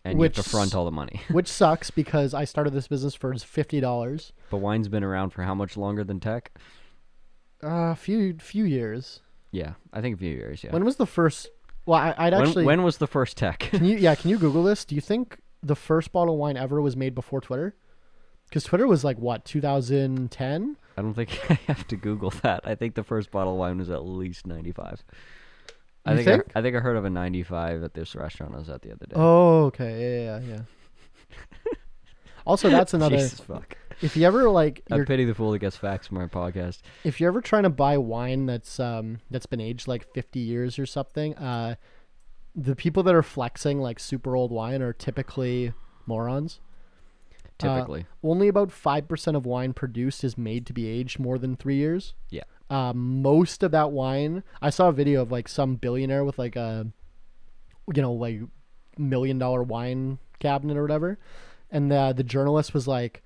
And you have to front all the money. Which sucks because I started this business for $50. But wine's been around for how much longer than tech? A few years. Yeah, I think a few years. Yeah. When was the first? Well, I'd actually. When was the first tech? Can you Google this? Do you think the first bottle of wine ever was made before Twitter? Because Twitter was like what, 2010? I don't think I have to Google that. I think the first bottle of wine was at least 95. I think I heard of a 95 at this restaurant I was at the other day. Oh, okay, yeah. Also, that's another. Jesus fuck. If you ever like, I pity the fool that gets facts from our podcast. If you're ever trying to buy wine that's been aged like 50 years or something, the people that are flexing like super old wine are typically morons. Typically. Only about 5% of wine produced is made to be aged more than 3 years. Yeah. Most of that wine, I saw a video of like some billionaire with like a, like $1 million wine cabinet or whatever. And the journalist was like,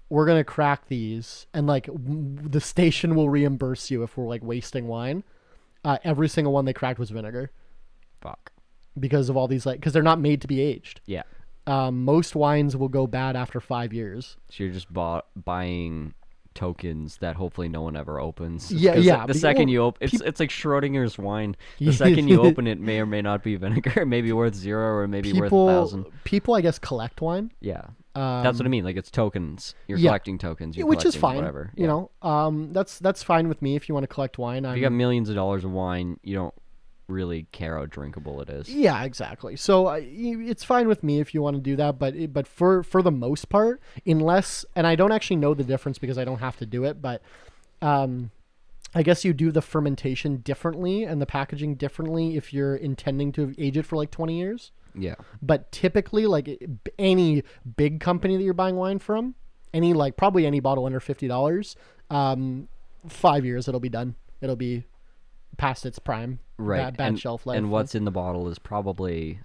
we're going to crack these and like the station will reimburse you if we're like wasting wine. Every single one they cracked was vinegar. Fuck. Because of all these because they're not made to be aged. Yeah. Most wines will go bad after 5 years. So you're just buying tokens that hopefully no one ever opens. Yeah. The second you open, it's like Schrodinger's wine. The second you open it, may or may not be vinegar. It may be worth 0 or maybe worth 1,000. People, I guess, collect wine. Yeah. That's what I mean. Like it's tokens. You're collecting tokens. Which is fine. Whatever. You know, that's fine with me if you want to collect wine. If you got millions of dollars of wine, you don't really care how drinkable it is. Yeah, exactly. So it's fine with me if you want to do that, but for the most part, unless, and I don't actually know the difference because I don't have to do it, but I guess you do the fermentation differently and the packaging differently if you're intending to age it for like 20 years. Yeah. But typically, like any big company that you're buying wine from, probably any bottle under $50, 5 years it'll be done. It'll be past its prime. Right. Bad shelf life. And what's in the bottle is probably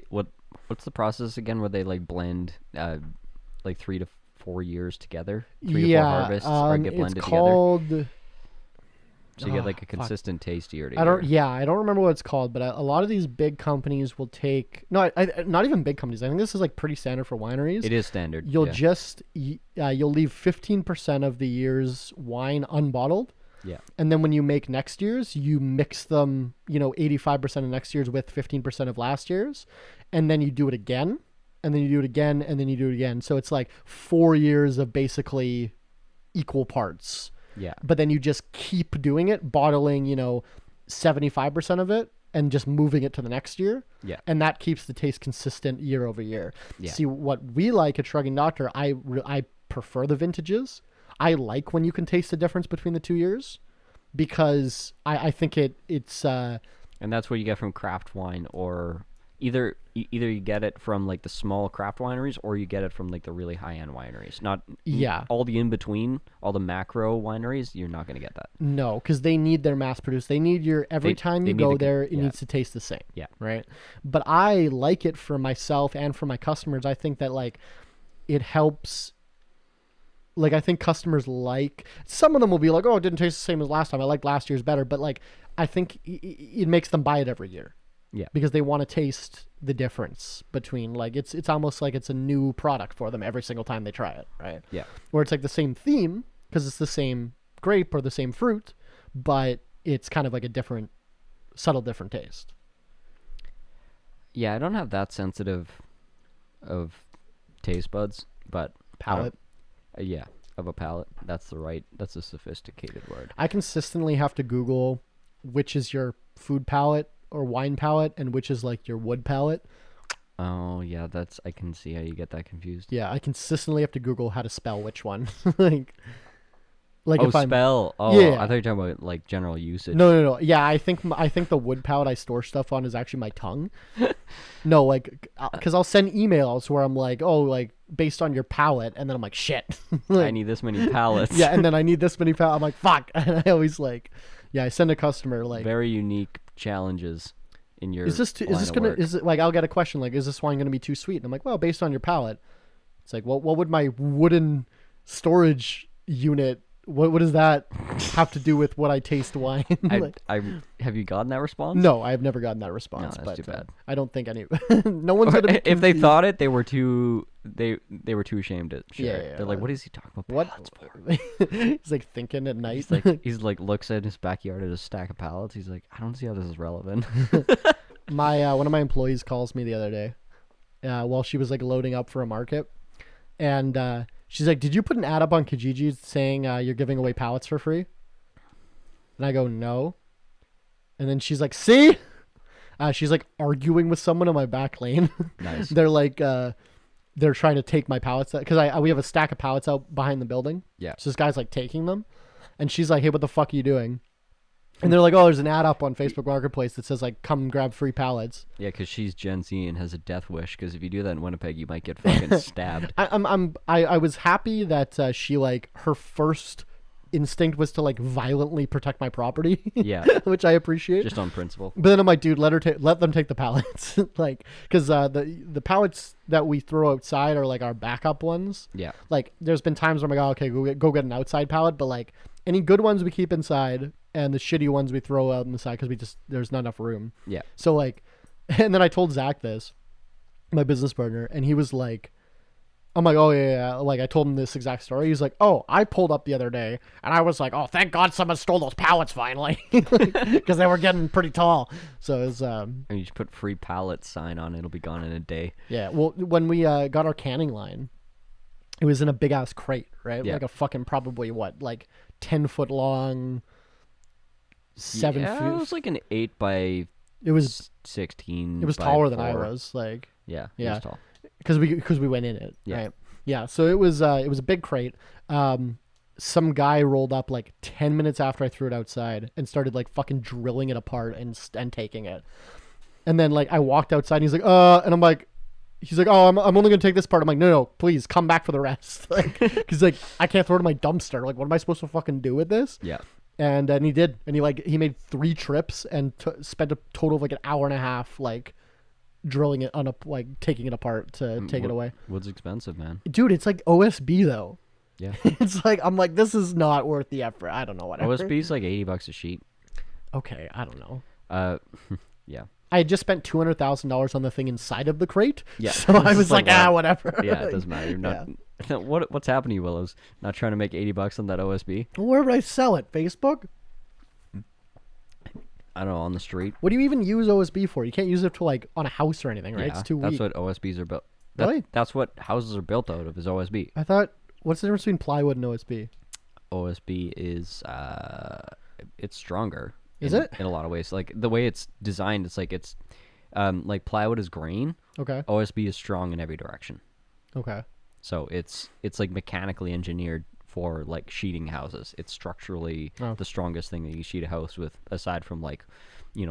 what's the process again where they like blend like 3 to 4 years together? 3 to 4 harvests or get blended it's called, together. So you get like a consistent taste year to year. I don't remember what it's called, but a lot of these big companies will take not even big companies. I think this is like pretty standard for wineries. It is standard. You'll you'll leave 15% of the year's wine unbottled. Yeah. And then when you make next year's, you mix them, 85% of next year's with 15% of last year's. And then you do it again. And then you do it again. And then you do it again. So it's like 4 years of basically equal parts. Yeah. But then you just keep doing it, bottling, 75% of it and just moving it to the next year. Yeah. And that keeps the taste consistent year over year. Yeah. See, what we like at Shrugging Doctor, I prefer the vintages. I like when you can taste the difference between the 2 years because I think it's and that's what you get from craft wine, or either you get it from like the small craft wineries or you get it from like the really high-end wineries. Not all the in between, all the macro wineries, you're not going to get that. No, because they need their mass produced. They need every time you go there, it needs to taste the same. Yeah. Right. But I like it for myself and for my customers. I think that like it helps. Like, I think customers some of them will be like, oh, it didn't taste the same as last time. I liked last year's better. But, like, I think it makes them buy it every year. Yeah. Because they want to taste the difference between, like, it's almost like it's a new product for them every single time they try it, right? Yeah. Where it's like the same theme because it's the same grape or the same fruit, but it's kind of like a subtle different taste. Yeah, I don't have that sensitive of taste buds, but Palate. Yeah, of a palate. That's a sophisticated word. I consistently have to Google which is your food palate or wine palate and which is like your wood palate. Oh, yeah, I can see how you get that confused. Yeah, I consistently have to Google how to spell which one. like if spell. Oh, yeah. I thought you were talking about like general usage. No. Yeah, I think the wood palette I store stuff on is actually my tongue. No, like, because I'll send emails where I'm like, oh, like, based on your palate, and then I'm like, shit. Like, I need this many palettes. Yeah, and then I need this many palettes. I'm like, fuck. And I always like, I send a customer like very unique challenges in your. Is it like I'll get a question like, is this wine gonna be too sweet? And I'm like, well, based on your palate, it's like, what would my wooden storage unit what does that have to do with what I taste wine? Have you gotten that response? No, I've never gotten that response. No, that's but too bad. I don't think any. No one's gonna be confused. If they thought it, they were too ashamed to share. Yeah, They're like, "What is he talking about? What? Pallets for?" He's like thinking at night. He's like looks at his backyard at a stack of pallets. He's like, "I don't see how this is relevant." One of my employees calls me the other day, while she was like loading up for a market, and she's like, "Did you put an ad up on Kijiji saying you're giving away pallets for free?" And I go, "No." And then she's like, "See?" She's like arguing with someone in my back lane. Nice. They're like, they're trying to take my pallets because we have a stack of pallets out behind the building. Yeah. So this guy's like taking them, and she's like, "Hey, what the fuck are you doing?" And they're like, "Oh, there's an ad up on Facebook Marketplace that says like, come grab free pallets." Yeah, because she's Gen Z and has a death wish. Because if you do that in Winnipeg, you might get fucking stabbed. I was happy that she like her first instinct was to like violently protect my property. Yeah, which I appreciate. Just on principle. But then I'm like, dude, let them take the pallets, like, because the pallets that we throw outside are like our backup ones. Yeah. Like, there's been times where I'm like, oh, okay, go get an outside pallet, but like any good ones we keep inside, and the shitty ones we throw out on the side because there's not enough room. Yeah. So like, and then I told Zach this, my business partner, and he was like, I'm like, oh yeah. Like I told him this exact story. He's like, oh, I pulled up the other day and I was like, oh, thank God someone stole those pallets finally, because they were getting pretty tall. So it's And you just put free pallet sign on, it'll be gone in a day. Yeah. Well, when we got our canning line, it was in a big ass crate, right? Yeah. Like a fucking probably what, like 10-foot long, 7 Yeah, feet. it was like an 8 by. It was 16. It was by taller than I 4. was. Like Yeah. It Yeah. was tall. because we went in it. Yeah. Right? Yeah. So it was a big crate. Some guy rolled up like 10 minutes after I threw it outside and started like fucking drilling it apart and taking it. And then like I walked outside and he's like, and I'm like, he's like, oh, I'm only gonna take this part. I'm like, no, please come back for the rest. Like, because like I can't throw it in my dumpster. Like, what am I supposed to fucking do with this? Yeah. And he did, and he made 3 trips and spent a total of like an hour and a half like drilling it like taking it apart to take it away. Wood's expensive, man. Dude, it's like OSB though. Yeah. It's like I'm like, this is not worth the effort. I don't know, whatever. OSB's like $80 a sheet. Okay, I don't know. Yeah. I had just spent $200,000 on the thing inside of the crate. Yeah. So I was like, whatever. Yeah, it doesn't matter. You're not. Yeah. What's happening to you, Willows? Not trying to make $80 on that OSB? Well, where would I sell it? Facebook? I don't know, on the street. What do you even use OSB for? You can't use it to like on a house or anything, right? Yeah, It's too weak. that's what OSBs are built. Really? That's what houses are built out of, is OSB. I thought, what's the difference between plywood and OSB? OSB is it's stronger. Is it? In a lot of ways? Like the way it's designed, it's like plywood is grain. Okay. OSB is strong in every direction. Okay. So it's like mechanically engineered for like sheeting houses. It's structurally the strongest thing that you sheet a house with, aside from like,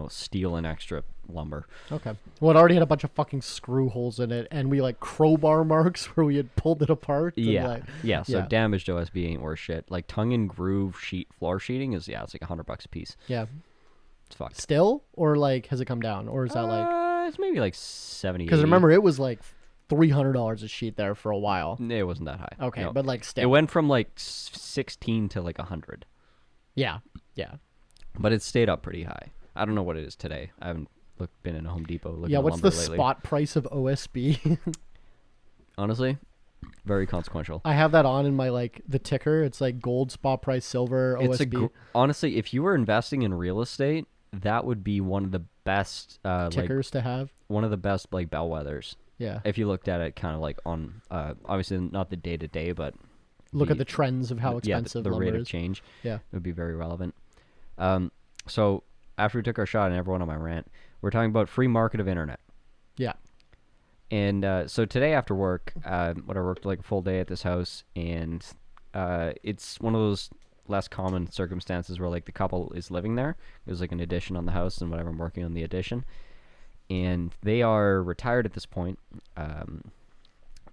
steel and extra lumber. Okay. Well, it already had a bunch of fucking screw holes in it, and we like crowbar marks where we had pulled it apart. Yeah. And, So damaged OSB ain't worth shit. Like tongue and groove floor sheeting is it's like $100 a piece. Yeah. It's fucked. Still, or like has it come down, or is that like? It's maybe like 70. Because remember, it was like $300 a sheet there for a while. It wasn't that high. Okay, No. but like still. It went from like 16 to like 100. Yeah. Yeah. But it stayed up pretty high. I don't know what it is today. I haven't been in a Home Depot looking at what's lumber the lately. spot price of OSB? Honestly, very consequential. I have that on in my like the ticker. It's like gold, spot price, silver, OSB. Honestly, if you were investing in real estate, that would be one of the best tickers to have. One of the best like bellwethers. Yeah. If you looked at it kind of like on obviously not the day to day, but look at the trends of how expensive the lumber rate is. of change. Yeah. It would be very relevant. So after we took our shot and everyone on my rant, we're talking about free market of internet. Yeah. And so today after work, I worked like a full day at this house, and it's one of those less common circumstances where like the couple is living there. There's like an addition on the house and whatever, I'm working on the addition. And they are retired at this point.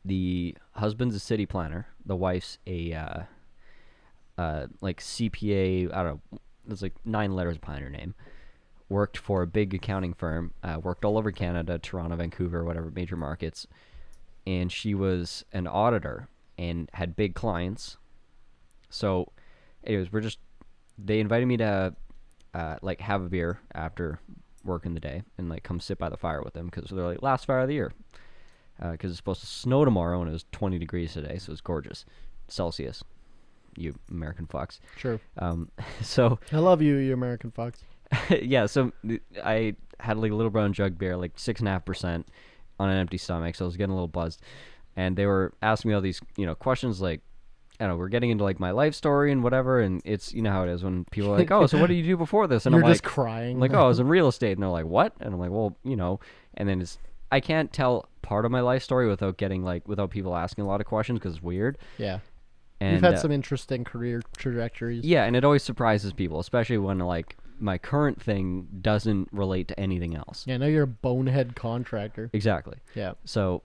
The husband's a city planner. The wife's a like CPA, I don't know, there's like 9 letters behind her name. Worked for a big accounting firm, worked all over Canada, Toronto, Vancouver, whatever, major markets. And she was an auditor and had big clients. So anyways, they invited me to like have a beer after work in the day and like come sit by the fire with them because they're like last fire of the year because it's supposed to snow tomorrow and it was 20 degrees today, so it's gorgeous Celsius. You American fucks. Sure. So I love you, you American fucks. yeah. So I had like a little brown jug beer, like 6.5% on an empty stomach, so I was getting a little buzzed, and they were asking me all these questions like. I don't know, we're getting into like my life story and whatever, and it's how it is when people are like, oh, so what did you do before this? And You're I'm just like, crying. I'm like, oh, I was in real estate, and they're like, what? And I'm like, well, and then I can't tell part of my life story without people asking a lot of questions because it's weird. Yeah. And you've had some interesting career trajectories. Yeah, and it always surprises people, especially when like my current thing doesn't relate to anything else. Yeah, I know you're a bonehead contractor. Exactly. Yeah. So,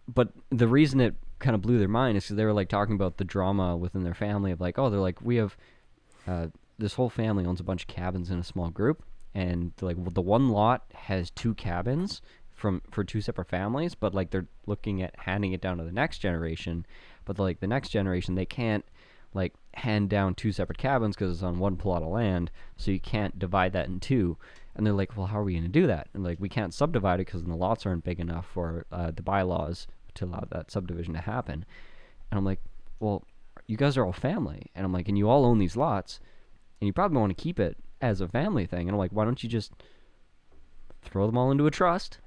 but the reason it kind of blew their mind is because they were like talking about the drama within their family of like, oh, they're like, we have this whole family owns a bunch of cabins in a small group, and like well, the one lot has 2 cabins for 2 separate families, but like they're looking at handing it down to the next generation, but like the next generation they can't like hand down 2 separate cabins because it's on one plot of land, so you can't divide that in 2. And they're like, well, how are we going to do that? And like we can't subdivide it because the lots aren't big enough for the bylaws to allow that subdivision to happen. And I'm like, well, you guys are all family, and I'm like, and you all own these lots, and you probably want to keep it as a family thing. And I'm like, why don't you just throw them all into a trust,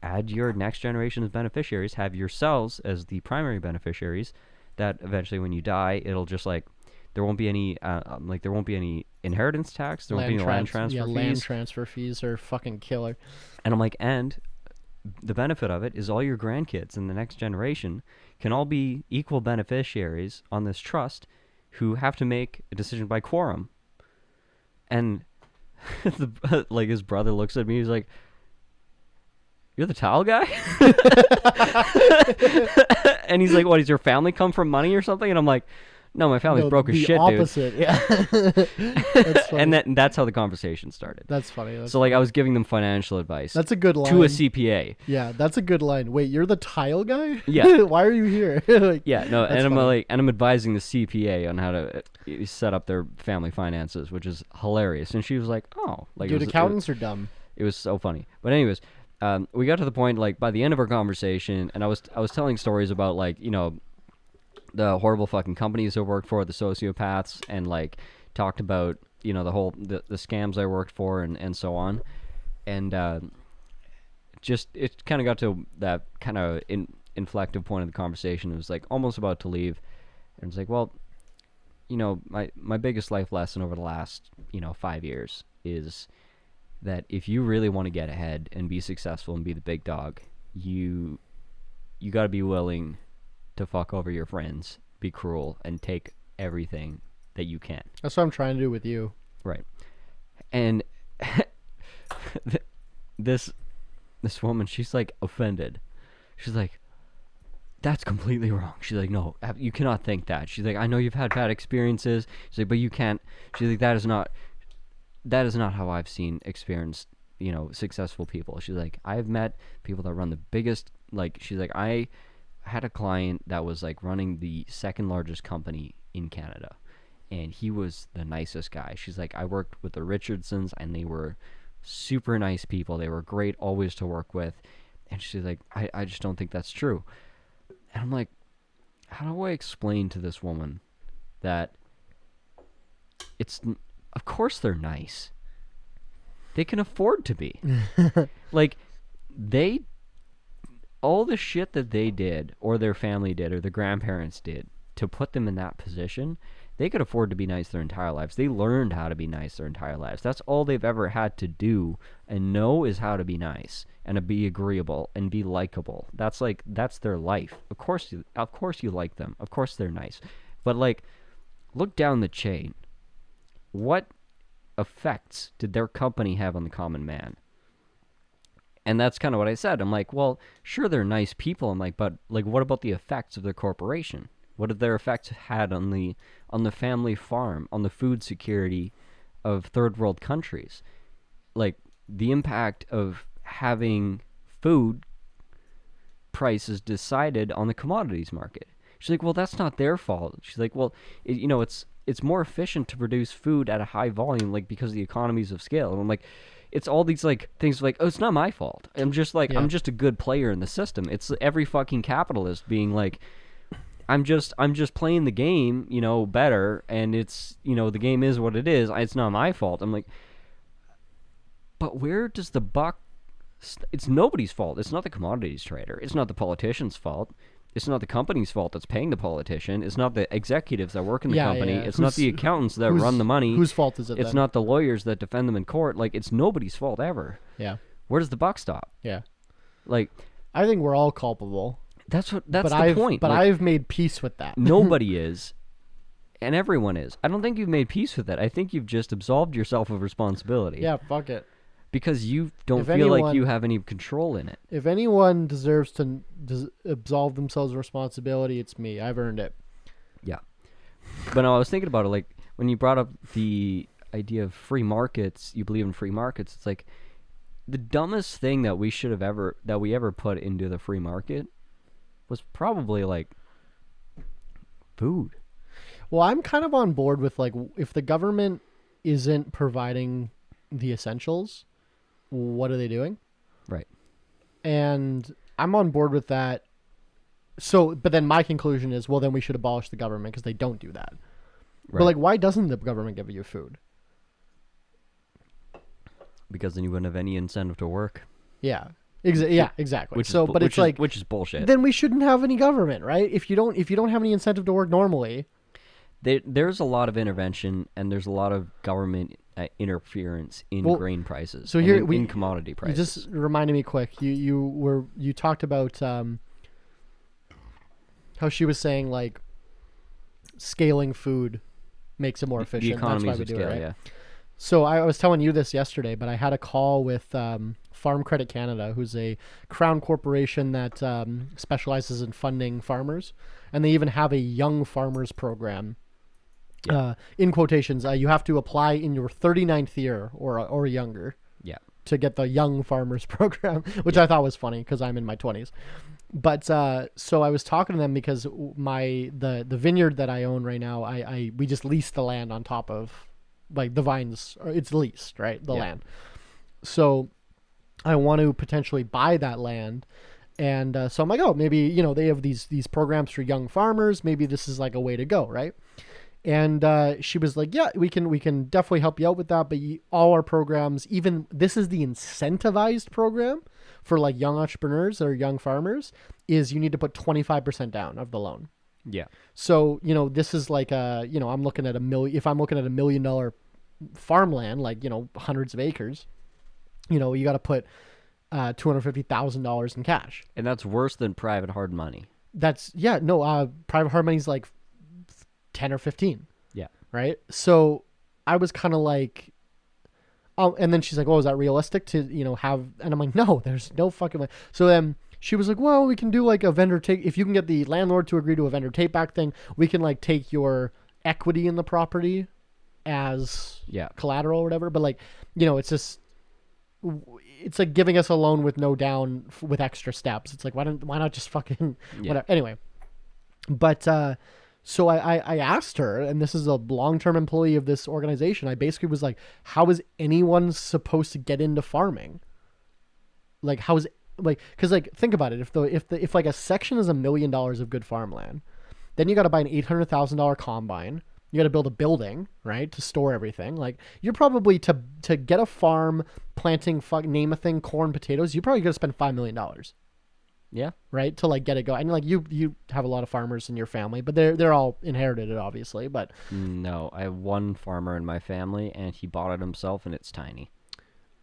add your next generation as beneficiaries, have yourselves as the primary beneficiaries, that eventually when you die it'll just like there won't be any inheritance tax, there won't be any land transfer fees. Land transfer fees are fucking killer. And I'm like, and the benefit of it is all your grandkids and the next generation can all be equal beneficiaries on this trust who have to make a decision by quorum. And like his brother looks at me, he's like, you're the towel guy? And he's like, what, does your family come from money or something? And I'm like, no, my family's broke as shit, opposite, dude. Yeah. That's funny. And that's how the conversation started. That's funny. So like I was giving them financial advice. That's a good line. To a CPA. Yeah, that's a good line. Wait, you're the tile guy? Yeah. Why are you here? Like, yeah, no, and funny. I'm advising the CPA on how to set up their family finances, which is hilarious. And she was like, oh, like dude, accountants are dumb. It was so funny. But anyways, we got to the point like by the end of our conversation, and I was telling stories about like the horrible fucking companies I worked for, the sociopaths, and like talked about the whole the scams I worked for and so on, and just it kind of got to that kind of inflective point of the conversation. It was like almost about to leave, and it's like, well, my biggest life lesson over the last 5 years is that if you really want to get ahead and be successful and be the big dog, you got to be willing to fuck over your friends, be cruel, and take everything that you can. That's what I'm trying to do with you. Right. And this woman, she's like offended. She's like, that's completely wrong. She's like, no, you cannot think that. She's like, I know you've had bad experiences. She's like, but you can't. She's like, that is not how I've seen experienced, successful people. She's like, I've met people that run the biggest, like, she's like, I had a client that was like running the second largest company in Canada, and he was the nicest guy. She's like, I worked with the Richardsons, and they were super nice people. They were great always to work with. And she's like, I just don't think that's true. And I'm like, how do I explain to this woman that of course they're nice. They can afford to be. Like, all the shit that they did, or their family did, or their grandparents did, to put them in that position, they could afford to be nice their entire lives. They learned how to be nice their entire lives. That's all they've ever had to do and know is how to be nice and to be agreeable and be likable. That's their life. Of course you like them. Of course they're nice. But like, look down the chain. What effects did their company have on the common man? And that's kind of what I said. I'm like, well, sure, they're nice people. I'm like, but like, what about the effects of their corporation? What have their effects had on the family farm, on the food security of third world countries? Like, the impact of having food prices decided on the commodities market. She's like, well, that's not their fault. She's like, well, it's more efficient to produce food at a high volume, like, because of the economies of scale. And I'm like, it's all these, like, things like, oh, it's not my fault. I'm just like, I'm just a good player in the system. It's every fucking capitalist being like, I'm just playing the game, better, and it's, the game is what it is. It's not my fault. I'm like, but where does the buck? It's nobody's fault. It's not the commodities trader. It's not the politician's fault. It's not the company's fault that's paying the politician. It's not the executives that work in the company. Yeah. It's not the accountants that run the money. Whose fault is it? It's not the lawyers that defend them in court. Like, it's nobody's fault ever. Yeah. Where does the buck stop? Yeah. Like, I think we're all culpable. That's the point. But like, I've made peace with that. Nobody is, and everyone is. I don't think you've made peace with it. I think you've just absolved yourself of responsibility. Yeah, fuck it. Because you don't feel like you have any control in it. If anyone deserves to absolve themselves of responsibility, it's me. I've earned it. Yeah. But no, I was thinking about it, like, when you brought up the idea of free markets, you believe in free markets, it's like, the dumbest thing that we ever put into the free market was probably, like, food. Well, I'm kind of on board with, like, if the government isn't providing the essentials, what are they doing? Right. And I'm on board with that. So, but then my conclusion is, well, then we should abolish the government because they don't do that. Right. But, like, why doesn't the government give you food? Because then you wouldn't have any incentive to work. Yeah. Exactly. Which is bullshit. Then we shouldn't have any government, right? If you don't have any incentive to work normally. There's a lot of intervention and there's a lot of government interference in grain prices. So here in commodity prices. You just reminded me quick. You talked about how she was saying, like, scaling food makes it more efficient. The economies That's why we of do scale, it, right? yeah. So I was telling you this yesterday, but I had a call with Farm Credit Canada, who's a crown corporation that specializes in funding farmers, and they even have a young farmers program. Yeah. In quotations, you have to apply in your 39th year or younger. Yeah. To get the young farmers program, which I thought was funny because I'm in my 20s. But so I was talking to them because the vineyard that I own right now, we just leased the land on top of, like, the vines. It's leased, right? The land. So I want to potentially buy that land. And so I'm like, oh, maybe, they have these programs for young farmers. Maybe this is like a way to go, right? And she was like, yeah, we can definitely help you out with that. But all our programs, even this is the incentivized program for, like, young entrepreneurs or young farmers, is you need to put 25% down of the loan. Yeah. So, this is like I'm looking at if I'm looking at $1 million farmland, like, hundreds of acres, you got to put $250,000 in cash. And that's worse than private hard money. Private hard money is like 10 or 15. Yeah. Right. So I was kind of like, oh, and then she's like, oh, is that realistic to, have, and I'm like, no, there's no fucking way. So then she was like, well, we can do like a vendor take, if you can get the landlord to agree to a vendor take back thing, we can, like, take your equity in the property as collateral or whatever. But, like, it's just, it's like giving us a loan with no down with extra steps. It's like, why not just fucking whatever. Anyway. But, so I asked her, and this is a long-term employee of this organization. I basically was like, how is anyone supposed to get into farming? Like, how is, like, because, like, think about it. If like a section is $1 million of good farmland, then you got to buy an $800,000 combine. You got to build a building, right, to store everything. Like, you're probably to get a farm planting, name a thing, corn, potatoes. You're probably gonna spend $5 million. Yeah. Right. To, like, get it going. And, like, you have a lot of farmers in your family, but they're all inherited it, obviously. But no, I have one farmer in my family, and he bought it himself, and it's tiny.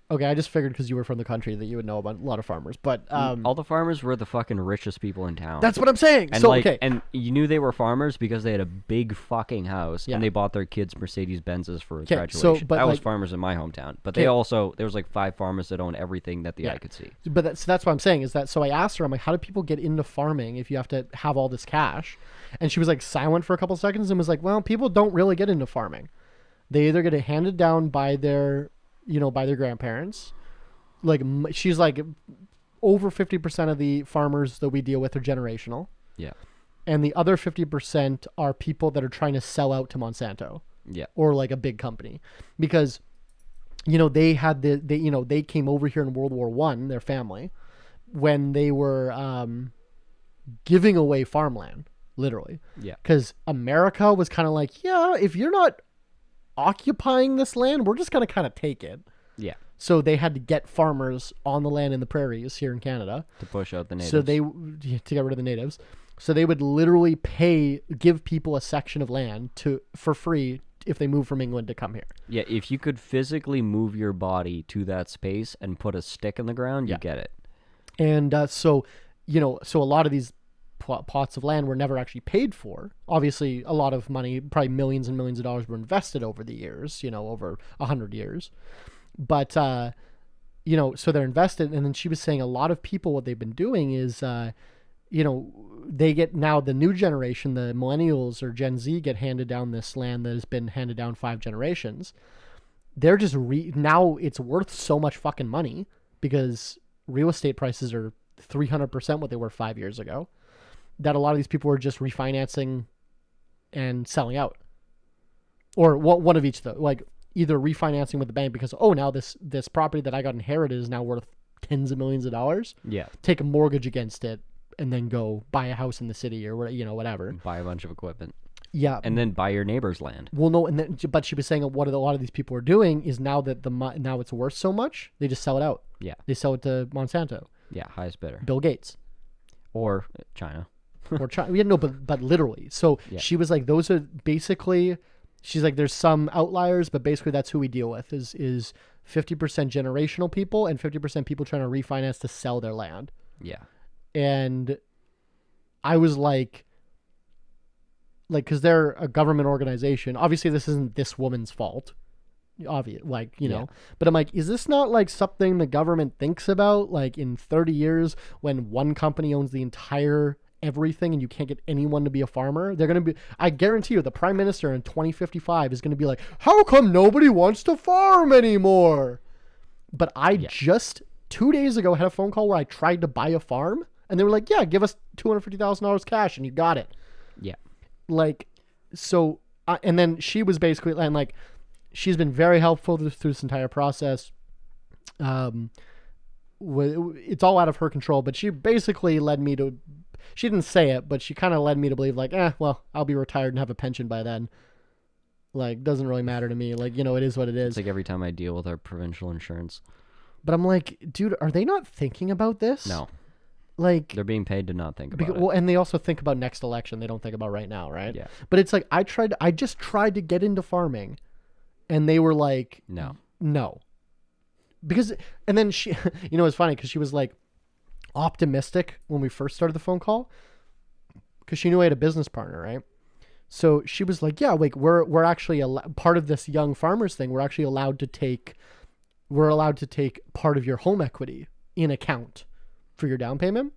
Okay, I just figured because you were from the country that you would know about a lot of farmers, but all the farmers were the fucking richest people in town. That's what I'm saying. And, so, like, okay, and you knew they were farmers because they had a big fucking house, and they bought their kids Mercedes Benzes for graduation. That was farmers in my hometown, but there was like 5 farmers that owned everything that the eye could see. But that's what I'm saying is that. So I asked her, I'm like, how do people get into farming if you have to have all this cash? And she was, like, silent for a couple of seconds and was like, well, people don't really get into farming. They either get it handed down by their grandparents. Like, she's like, over 50% of the farmers that we deal with are generational. Yeah. and the other 50% are people that are trying to sell out to Monsanto. Yeah. Or like a big company, because they had they came over here in World War One, their family, when they were giving away farmland, literally. Yeah. Because America was kind of like, yeah, if you're not occupying this land, we're just gonna kind of take it. Yeah. So they had to get farmers on the land in the prairies here in Canada to push out the natives. So to get rid of the natives. So they would literally give people a section of land for free if they move from England to come here. Yeah, if you could physically move your body to that space and put a stick in the ground, you get it. And so a lot of these plots of land were never actually paid for. Obviously, a lot of money, probably millions and millions of dollars, were invested over the years, over 100 years. But, so they're invested. And then she was saying a lot of people, what they've been doing is, they get now the new generation, the millennials or Gen Z, get handed down this land that has been handed down 5 generations. They're just now it's worth so much fucking money because real estate prices are 300% what they were 5 years ago, that a lot of these people are just refinancing and selling out, or one of each though, like either refinancing with the bank because now this property that I got inherited is now worth tens of millions of dollars. Yeah, take a mortgage against it and then go buy a house in the city or whatever. Buy a bunch of equipment. Yeah, and then buy your neighbor's land. Well, no, but she was saying what a lot of these people are doing is now that now it's worth so much, they just sell it out. Yeah, they sell it to Monsanto. Yeah, highest bidder. Bill Gates, or China, or China. Yeah, no, but literally. So she was like, those are basically. She's like, there's some outliers, but basically that's who we deal with is 50% generational people and 50% people trying to refinance to sell their land. Yeah. And I was like, because they're a government organization. Obviously, this isn't this woman's fault. Obvious, But I'm like, is this not like something the government thinks about? Like in 30 years, when one company owns the entire everything and you can't get anyone to be a farmer, they're going to be, I guarantee you, the prime minister in 2055 is going to be like, how come nobody wants to farm anymore? But I just 2 days ago had a phone call where I tried to buy a farm and they were like, yeah, give us $250,000 cash and you got it. Yeah. And then she was basically, and like, she's been very helpful through this entire process. It's all out of her control, but she basically led me to, she didn't say it, but she kind of led me to believe like, well, I'll be retired and have a pension by then. Like, doesn't really matter to me. Like, it is what it is. It's like every time I deal with our provincial insurance. But I'm like, dude, are they not thinking about this? No. Like, they're being paid to not think about it. Well, and they also think about next election. They don't think about right now, right? Yeah. But it's like, I just tried to get into farming and they were like, no. Because, and then she, it's funny because she was like optimistic when we first started the phone call because she knew I had a business partner, right? So she was like, yeah, like we're actually part of this young farmers thing. We're actually allowed to take part of your home equity in account for your down payment.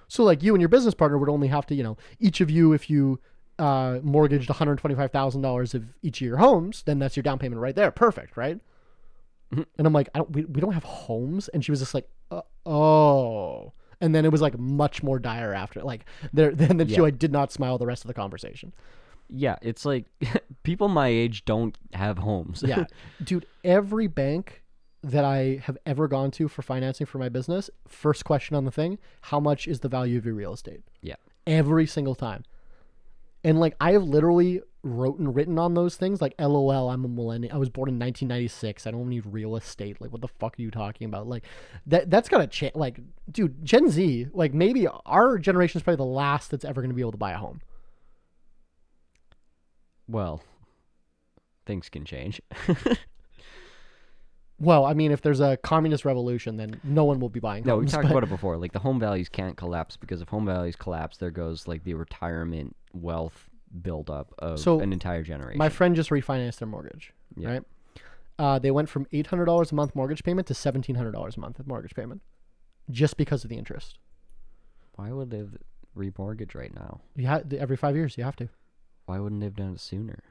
So like you and your business partner would only have to, each of you, if you mortgaged $125,000 of each of your homes, then that's your down payment right there. Perfect, right? Mm-hmm. And I'm like, we don't have homes. And she was just like, oh. And then it was like much more dire after. Like then she like did not smile the rest of the conversation. Yeah, it's like people my age don't have homes. Yeah, dude, every bank that I have ever gone to for financing for my business, first question on the thing, how much is the value of your real estate? Yeah. Every single time. And like I have literally written on those things like, LOL, I'm a millennial. I was born in 1996. I don't need real estate. Like, what the fuck are you talking about? Like that's gotta change. Like, dude, Gen Z, like maybe our generation is probably the last that's ever going to be able to buy a home. Well, things can change. Well, I mean, if there's a communist revolution, then no one will be buying homes. No, we talked about it before. Like, the home values can't collapse because if home values collapse, there goes, like, the retirement wealth buildup of an entire generation. My friend just refinanced their mortgage, right? They went from $800 a month mortgage payment to $1,700 a month of mortgage payment just because of the interest. Why would they remortgage right now? Every 5 years, you have to. Why wouldn't they have done it sooner?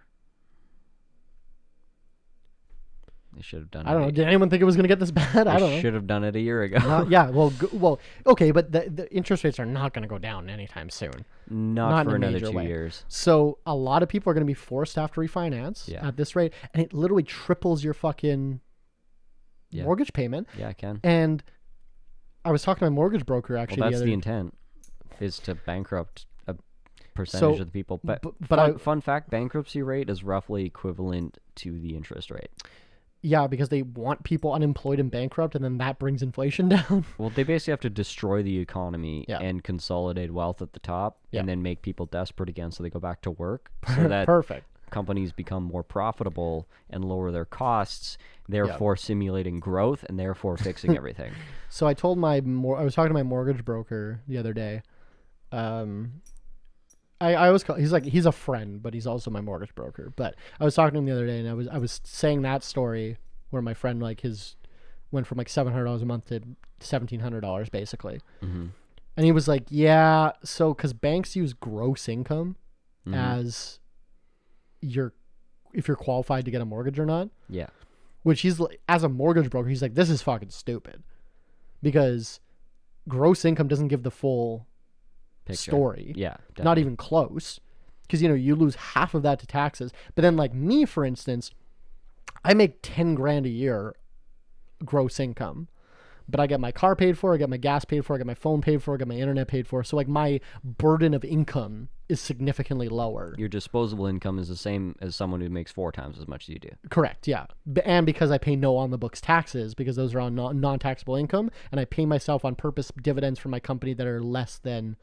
They should have done it. I don't know. Did anyone think it was going to get this bad? I don't know. They should have done it a year ago. Yeah. Well. Okay, but the interest rates are not going to go down anytime soon. Not for another 2 years. So a lot of people are going to be forced to have to refinance at this rate, and it literally triples your fucking mortgage payment. Yeah, I can. And I was talking to my mortgage broker actually. Well, that's the intent, is to bankrupt a percentage of the people. But fun fact, bankruptcy rate is roughly equivalent to the interest rate. Yeah, because they want people unemployed and bankrupt, and then that brings inflation down. Well, they basically have to destroy the economy and consolidate wealth at the top, and then make people desperate again so they go back to work. So that Perfect. Companies become more profitable and lower their costs, therefore simulating growth and therefore fixing everything. So I told I was talking to my mortgage broker the other day. I always call, he's a friend, but he's also my mortgage broker. But I was talking to him the other day, and I was saying that story where my friend went from like $700 a month to $1,700 basically, and he was like, yeah, so because banks use gross income as if you're qualified to get a mortgage or not. Yeah, which he's like, as a mortgage broker, he's like, this is fucking stupid, because gross income doesn't give the full story. Yeah, definitely. Not even close, because you lose half of that to taxes. But then like me, for instance, I make 10 grand a year gross income, but I get my car paid for, I get my gas paid for, I get my phone paid for, I get my internet paid for. So like my burden of income is significantly lower. Your disposable income is the same as someone who makes 4 times as much as you do. Correct. Yeah. And because I pay no on the books taxes, because those are on non-taxable income, and I pay myself on purpose dividends from my company that are less than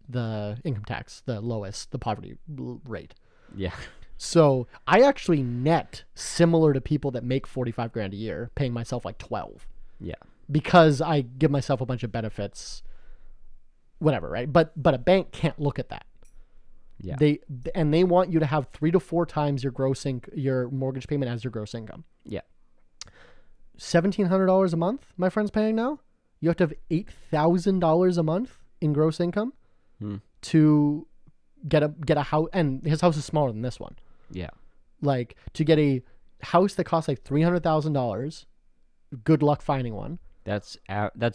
the income tax, the lowest, the poverty rate. Yeah. So I actually net similar to people that make 45 grand a year, paying myself like 12. Yeah. Because I give myself a bunch of benefits, whatever, right? But a bank can't look at that. Yeah. They want you to have 3 to 4 times your mortgage payment as your gross income. Yeah. $1,700 a month, my friend's paying now. You have to have $8,000 a month in gross income to get a house, and his house is smaller than this one. Yeah. Like, to get a house that costs like $300,000, good luck finding one. That's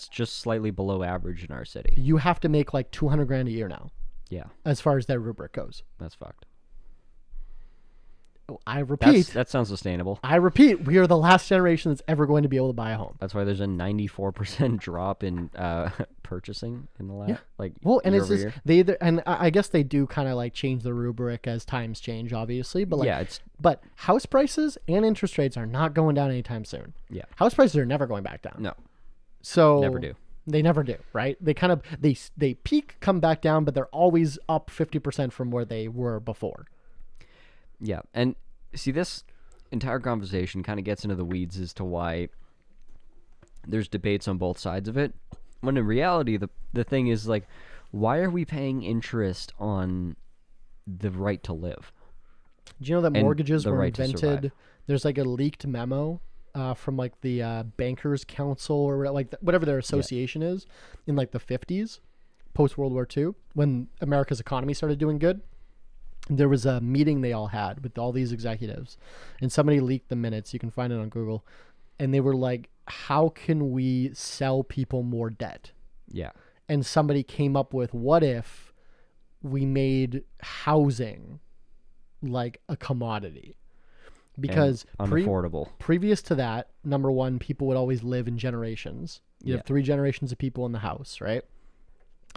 just slightly below average in our city. You have to make like 200 grand a year now. Yeah. As far as that rubric goes. That's fucked. I repeat. That sounds sustainable. I repeat, we are the last generation that's ever going to be able to buy a home. That's why there's a 94% drop in purchasing in the last and it's just I guess they do kind of like change the rubric as times change, obviously. But but house prices and interest rates are not going down anytime soon. Yeah. House prices are never going back down. No. So never do. They never do, right? They kind of they peak, come back down, but they're always up 50% from where they were before. Yeah, and see, this entire conversation kind of gets into the weeds as to why there's debates on both sides of it. When in reality, the thing is, like, why are we paying interest on the right to live? Do you know that mortgages were invented? There's like a leaked memo from like the Bankers Council or like whatever their association is in like the 50s, post World War II, when America's economy started doing good. There was a meeting they all had with all these executives, and somebody leaked the minutes. You can find it on Google. And they were like, how can we sell people more debt? Yeah. And somebody came up with, what if we made housing like a commodity? Because unaffordable. Previous to that, number one, people would always live in generations. You have 3 generations of people in the house, right?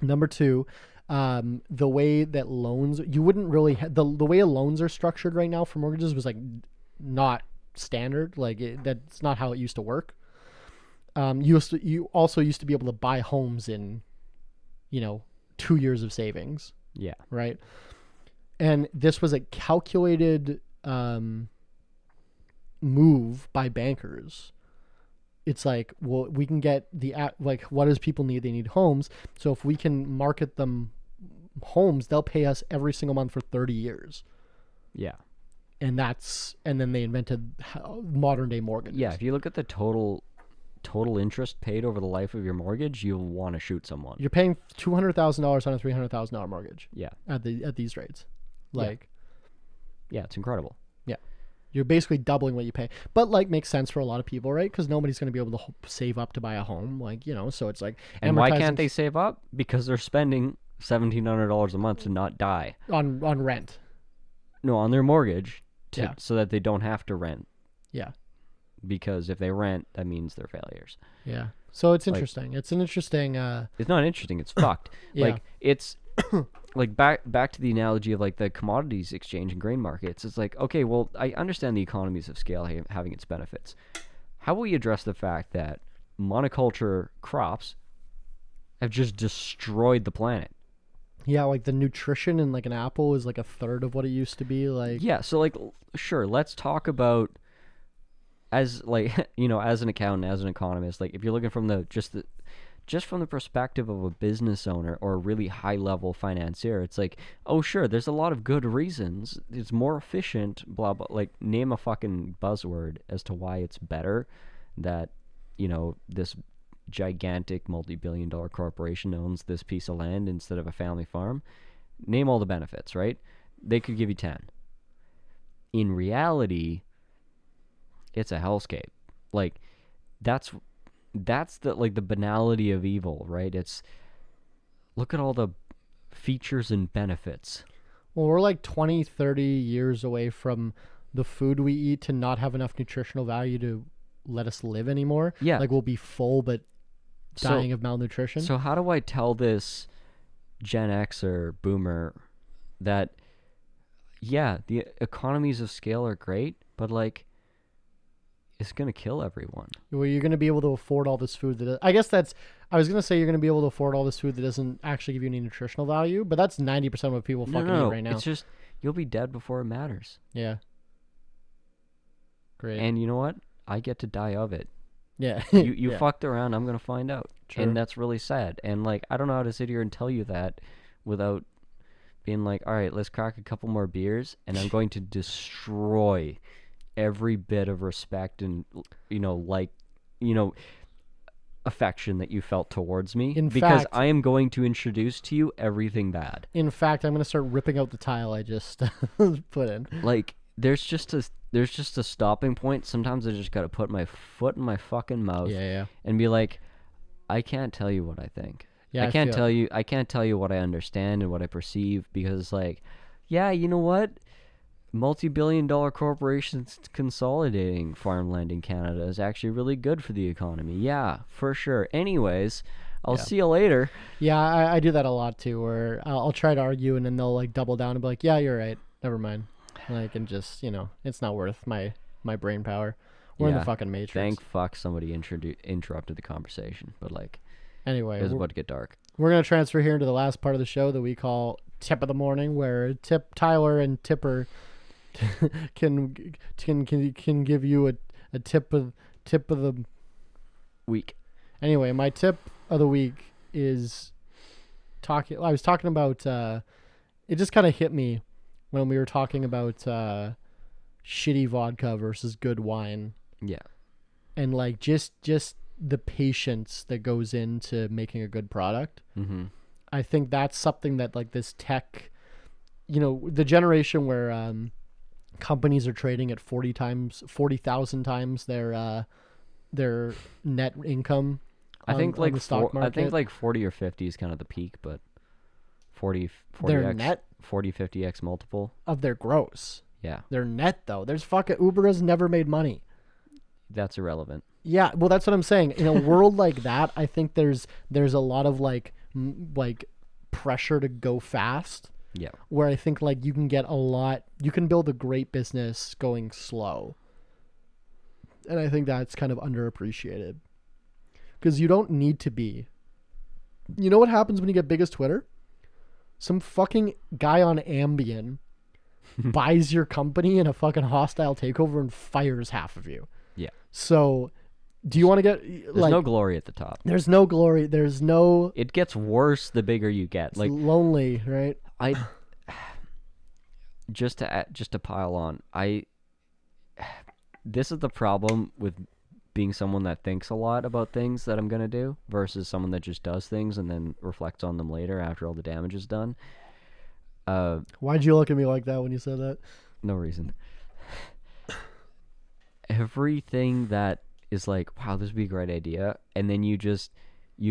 Number two, the way that loans, you wouldn't really the way loans are structured right now for mortgages was like not standard. Like that's not how it used to work. You also used to be able to buy homes in 2 years of savings. Yeah. Right. And this was a calculated move by bankers. It's like, well, we can get what does people need? They need homes. So if we can market them homes, they'll pay us every single month for 30 years. Yeah. And then they invented modern day mortgages. Yeah. If you look at the total interest paid over the life of your mortgage, you'll want to shoot someone. You're paying $200,000 on a $300,000 mortgage. Yeah. At these rates. Yeah, it's incredible. Yeah. You're basically doubling what you pay. But like makes sense for a lot of people, right? Because nobody's going to be able to save up to buy a home, like, you know. So it's like, and why can't they save up? Because they're spending $1,700 a month to not die on rent. No, on their mortgage, Yeah. so that they don't have to rent. Yeah. Because if they rent, that means they're failures. Yeah. So it's interesting. It's an interesting. It's not interesting. It's fucked. Yeah. Like it's like back to the analogy of like the commodities exchange and grain markets. It's like, okay, well, I understand the economies of scale having its benefits. How will we address the fact that monoculture crops have just destroyed the planet? Yeah, like the nutrition in like an apple is like a third of what it used to be. Like, yeah, so like, sure, let's talk about as like, you know, as an accountant, as an economist, like if you're looking from just from the perspective of a business owner or a really high level financier, it's like, oh sure, there's a lot of good reasons. It's more efficient, blah blah. Like name a fucking buzzword as to why it's better that, you know, this gigantic multi-billion-dollar corporation owns this piece of land instead of a family farm. Name all the benefits, right? They could give you 10. In reality, it's a hellscape. Like that's the like the banality of evil, right? It's look at all the features and benefits. Well, we're like 20, 30 years away from the food we eat to not have enough nutritional value to let us live anymore. Yeah. Like we'll be full but dying of malnutrition. So how do I tell this Gen X or boomer that, yeah, the economies of scale are great, but like it's going to kill everyone? Well, you're going to be able to afford all this food I was going to say you're going to be able to afford all this food that doesn't actually give you any nutritional value, but that's 90% of what people fucking eat right now. It's just, you'll be dead before it matters. Yeah. Great. And you know what? I get to die of it. Yeah. You yeah. fucked around, I'm going to find out. True. And that's really sad. And like, I don't know how to sit here and tell you that without being like, all right, let's crack a couple more beers and I'm going to destroy every bit of respect and, you know, like, you know, affection that you felt towards me. Because fact, I am going to introduce to you everything bad. In fact, I'm going to start ripping out the tile I just put in. Like, there's just a stopping point. Sometimes I just got to put my foot in my fucking mouth and be like, I can't tell you what I think. Yeah, I can't tell you what I understand and what I perceive, because like, yeah, you know what? Multi-billion-dollar corporations consolidating farmland in Canada is actually really good for the economy. Yeah, for sure. Anyways, I'll see you later. Yeah, I do that a lot too, where I'll try to argue and then they'll like double down and be like, yeah, you're right. Never mind. Like, and just, you know, it's not worth my brain power. We're in the fucking Matrix. Thank fuck somebody interrupted the conversation. But like, anyway, it was about to get dark. We're going to transfer here into the last part of the show that we call Tip of the Morning, where Tyler and Tipper can give you a tip of the week. Anyway, my tip of the week is I was talking about it just kind of hit me when we were talking about shitty vodka versus good wine. Yeah. And like just the patience that goes into making a good product. Mm-hmm. I think that's something that like this tech, you know, the generation where companies are trading at 40,000 times their net income. I think like the stock market. I think like 40 or 50 is kind of the peak, but 40 their x net 40-50x multiple of their gross. Yeah. Their net though. There's fucking Uber has never made money. That's irrelevant. Yeah, well that's what I'm saying. In a world like that, I think there's a lot of like pressure to go fast. Yeah. Where I think like you can build a great business going slow. And I think that's kind of underappreciated. Because you don't need to be. You know what happens when you get big as Twitter? Some fucking guy on Ambien buys your company in a fucking hostile takeover and fires half of you. Yeah. So, do you want to get There's no glory at the top. There's no glory. There's no. It gets worse the bigger you get. It's like lonely, right? Just to pile on. This is the problem with being someone that thinks a lot about things that I'm going to do versus someone that just does things and then reflects on them later after all the damage is done. Why'd you look at me like that when you said that? No reason. everything that is like, wow, this would be a great idea, and then you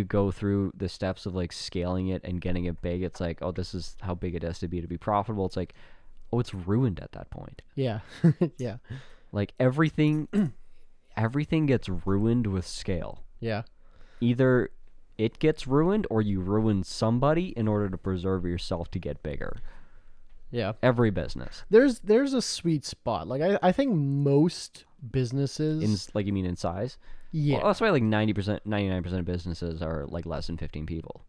go through the steps of like scaling it and getting it big. It's like, oh, this is how big it has to be profitable. It's like, oh, it's ruined at that point. Yeah. Yeah. Like everything gets ruined with scale. Yeah. Either it gets ruined or you ruin somebody in order to preserve yourself to get bigger. Yeah. Every business. There's a sweet spot. Like I think most businesses Like, you mean in size? Yeah. Well, that's why like 90%, 99% of businesses are like less than 15 people.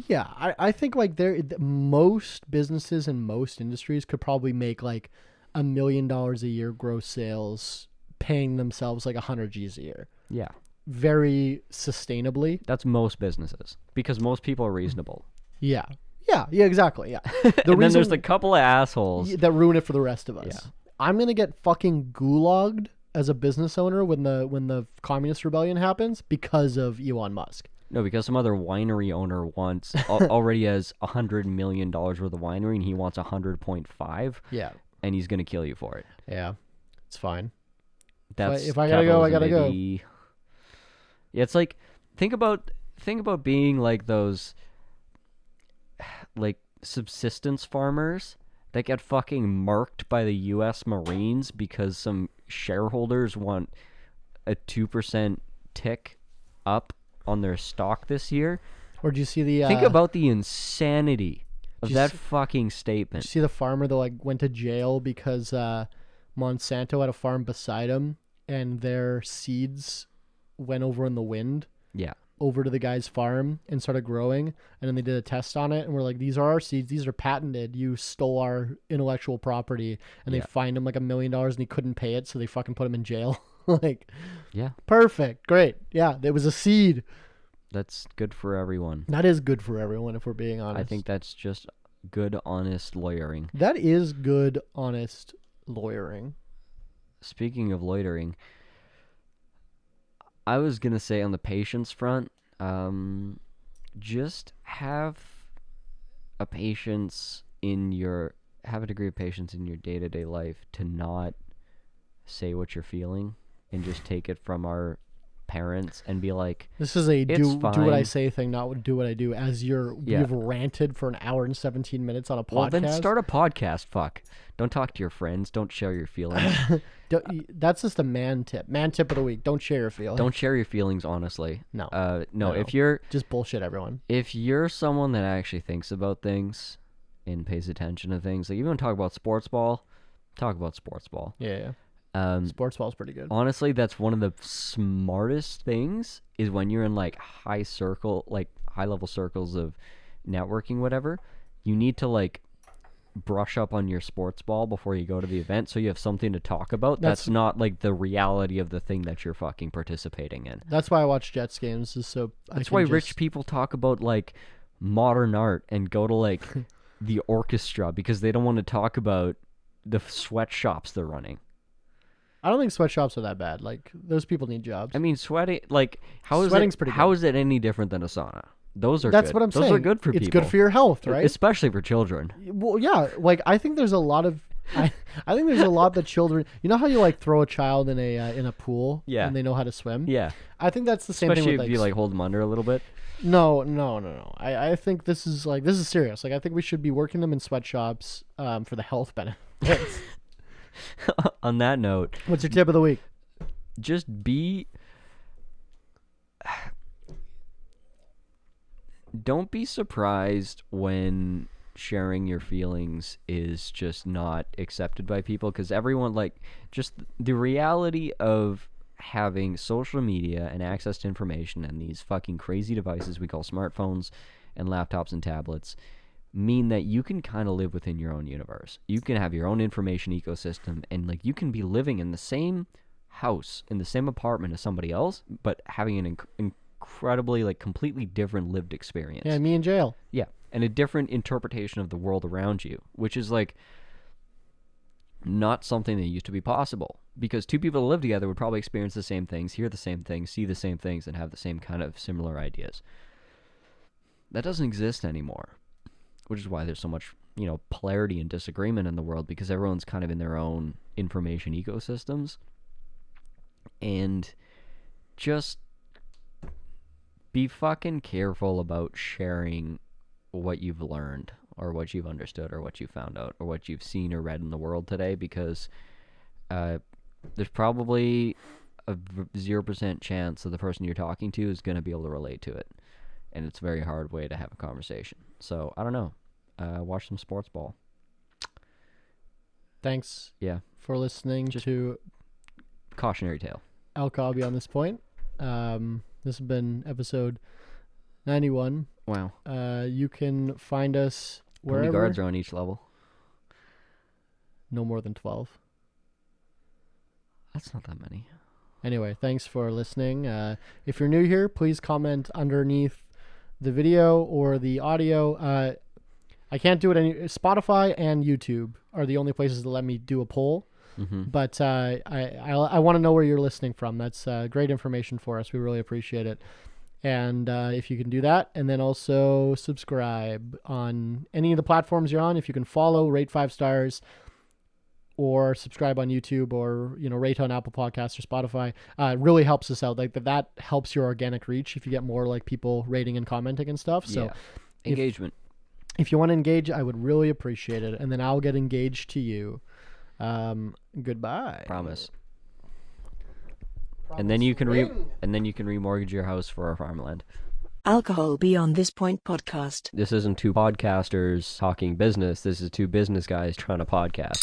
Yeah, I think like most businesses in most industries could probably make like $1 million a year gross sales, paying themselves like 100 G's a year. Yeah. Very sustainably. That's most businesses because most people are reasonable. Yeah. Yeah, exactly. Yeah. And then there's a couple of assholes that ruin it for the rest of us. Yeah. I'm going to get fucking gulagged as a business owner when the communist rebellion happens because of Elon Musk. No, because some other winery owner already has $100 million worth of winery and he wants 100.5. Yeah. And he's going to kill you for it. Yeah. It's fine. That's if I gotta go, I gotta go. Yeah, it's like think about being like those like subsistence farmers that get fucking marked by the US Marines because some shareholders want a 2% tick up on their stock this year. Or do you see the think about the insanity of that fucking statement. Did you see the farmer that like went to jail because Monsanto had a farm beside him and their seeds went over in the wind? Yeah. Over to the guy's farm and started growing, and then they did a test on it and we're like, these are our seeds, these are patented, you stole our intellectual property, and they fined him like $1 million and he couldn't pay it, so they fucking put him in jail. Like, yeah, perfect, great. Yeah, there was a seed. That's good for everyone. That is good for everyone, if we're being honest. I think that's just good, honest lawyering. That is good, honest lawyering. Speaking of loitering, I was going to say on the patience front, just have a degree of patience in your day-to-day life to not say what you're feeling and just take it from our parents and be like, this is a do what I fine. say thing, not do what I do, as you've ranted for an hour and 17 minutes on a podcast. Well, then start a podcast. Fuck. Don't talk to your friends. Don't share your feelings. That's just a man tip. Man tip of the week. Don't share your feelings. Don't share your feelings, honestly. No. No. If you're just bullshit everyone. If you're someone that actually thinks about things and pays attention to things, like you want to talk about sports ball, talk about sports ball. Yeah. Sports ball's pretty good. Honestly, that's one of the smartest things is when you're in like high level circles of networking, whatever. You need to like brush up on your sports ball before you go to the event so you have something to talk about. That's not like the reality of the thing that you're fucking participating in. That's why I watch Jets games, is so that's why rich people talk about like modern art and go to like the orchestra because they don't want to talk about the sweatshops they're running. I don't think sweatshops are that bad. Like, those people need jobs. I mean, sweating, like, how is it any different than a sauna? That's good. What I'm saying. Those are good for people. It's good for your health, right? Especially for children. Well, yeah. Like, I think there's a lot of... I think there's a lot that children... You know how you, like, throw a child in a pool? Yeah. And they know how to swim? Yeah. I think that's the same thing with, especially if you, like, hold them under a little bit. No. I think this is serious. Like, I think we should be working them in sweatshops for the health benefits. On that note... What's your tip of the week? Just don't be surprised when sharing your feelings is just not accepted by people, because everyone, like, just the reality of having social media and access to information and these fucking crazy devices we call smartphones and laptops and tablets mean that you can kind of live within your own universe. You can have your own information ecosystem, and like you can be living in the same house, in the same apartment as somebody else, but having an incredibly, like, completely different lived experience. Yeah, me in jail. Yeah, and a different interpretation of the world around you, which is like not something that used to be possible, because two people that live together would probably experience the same things, hear the same things, see the same things, and have the same kind of similar ideas. That doesn't exist anymore, which is why there's so much, polarity and disagreement in the world, because everyone's kind of in their own information ecosystems. And just be fucking careful about sharing what you've learned or what you've understood or what you found out or what you've seen or read in the world today, because there's probably a 0% chance that the person you're talking to is going to be able to relate to it. And it's a very hard way to have a conversation. So, I don't know. Watch some sports ball. Thanks Yeah. for listening to Cautionary tale. Alcohol Beyond This Point. This has been episode 91. Wow. You can find us wherever. How many guards are on each level? No more than 12. That's not that many. Anyway, thanks for listening. If you're new here, please comment underneath the video or the audio. I can't do it Spotify and YouTube are the only places that let me do a poll. Mm-hmm. But I want to know where you're listening from. That's great information for us. We really appreciate it. And if you can do that, and then also subscribe on any of the platforms you're on. If you can follow, rate 5 stars, or subscribe on YouTube, or rate on Apple Podcasts or Spotify, it really helps us out. Like that helps your organic reach if you get more like people rating and commenting and stuff. So engagement. If you want to engage, I would really appreciate it, and then I'll get engaged to you. Goodbye. Promise. And then you can remortgage your house for our farmland. Alcohol Beyond This Point podcast. This isn't two podcasters talking business. This is two business guys trying to podcast.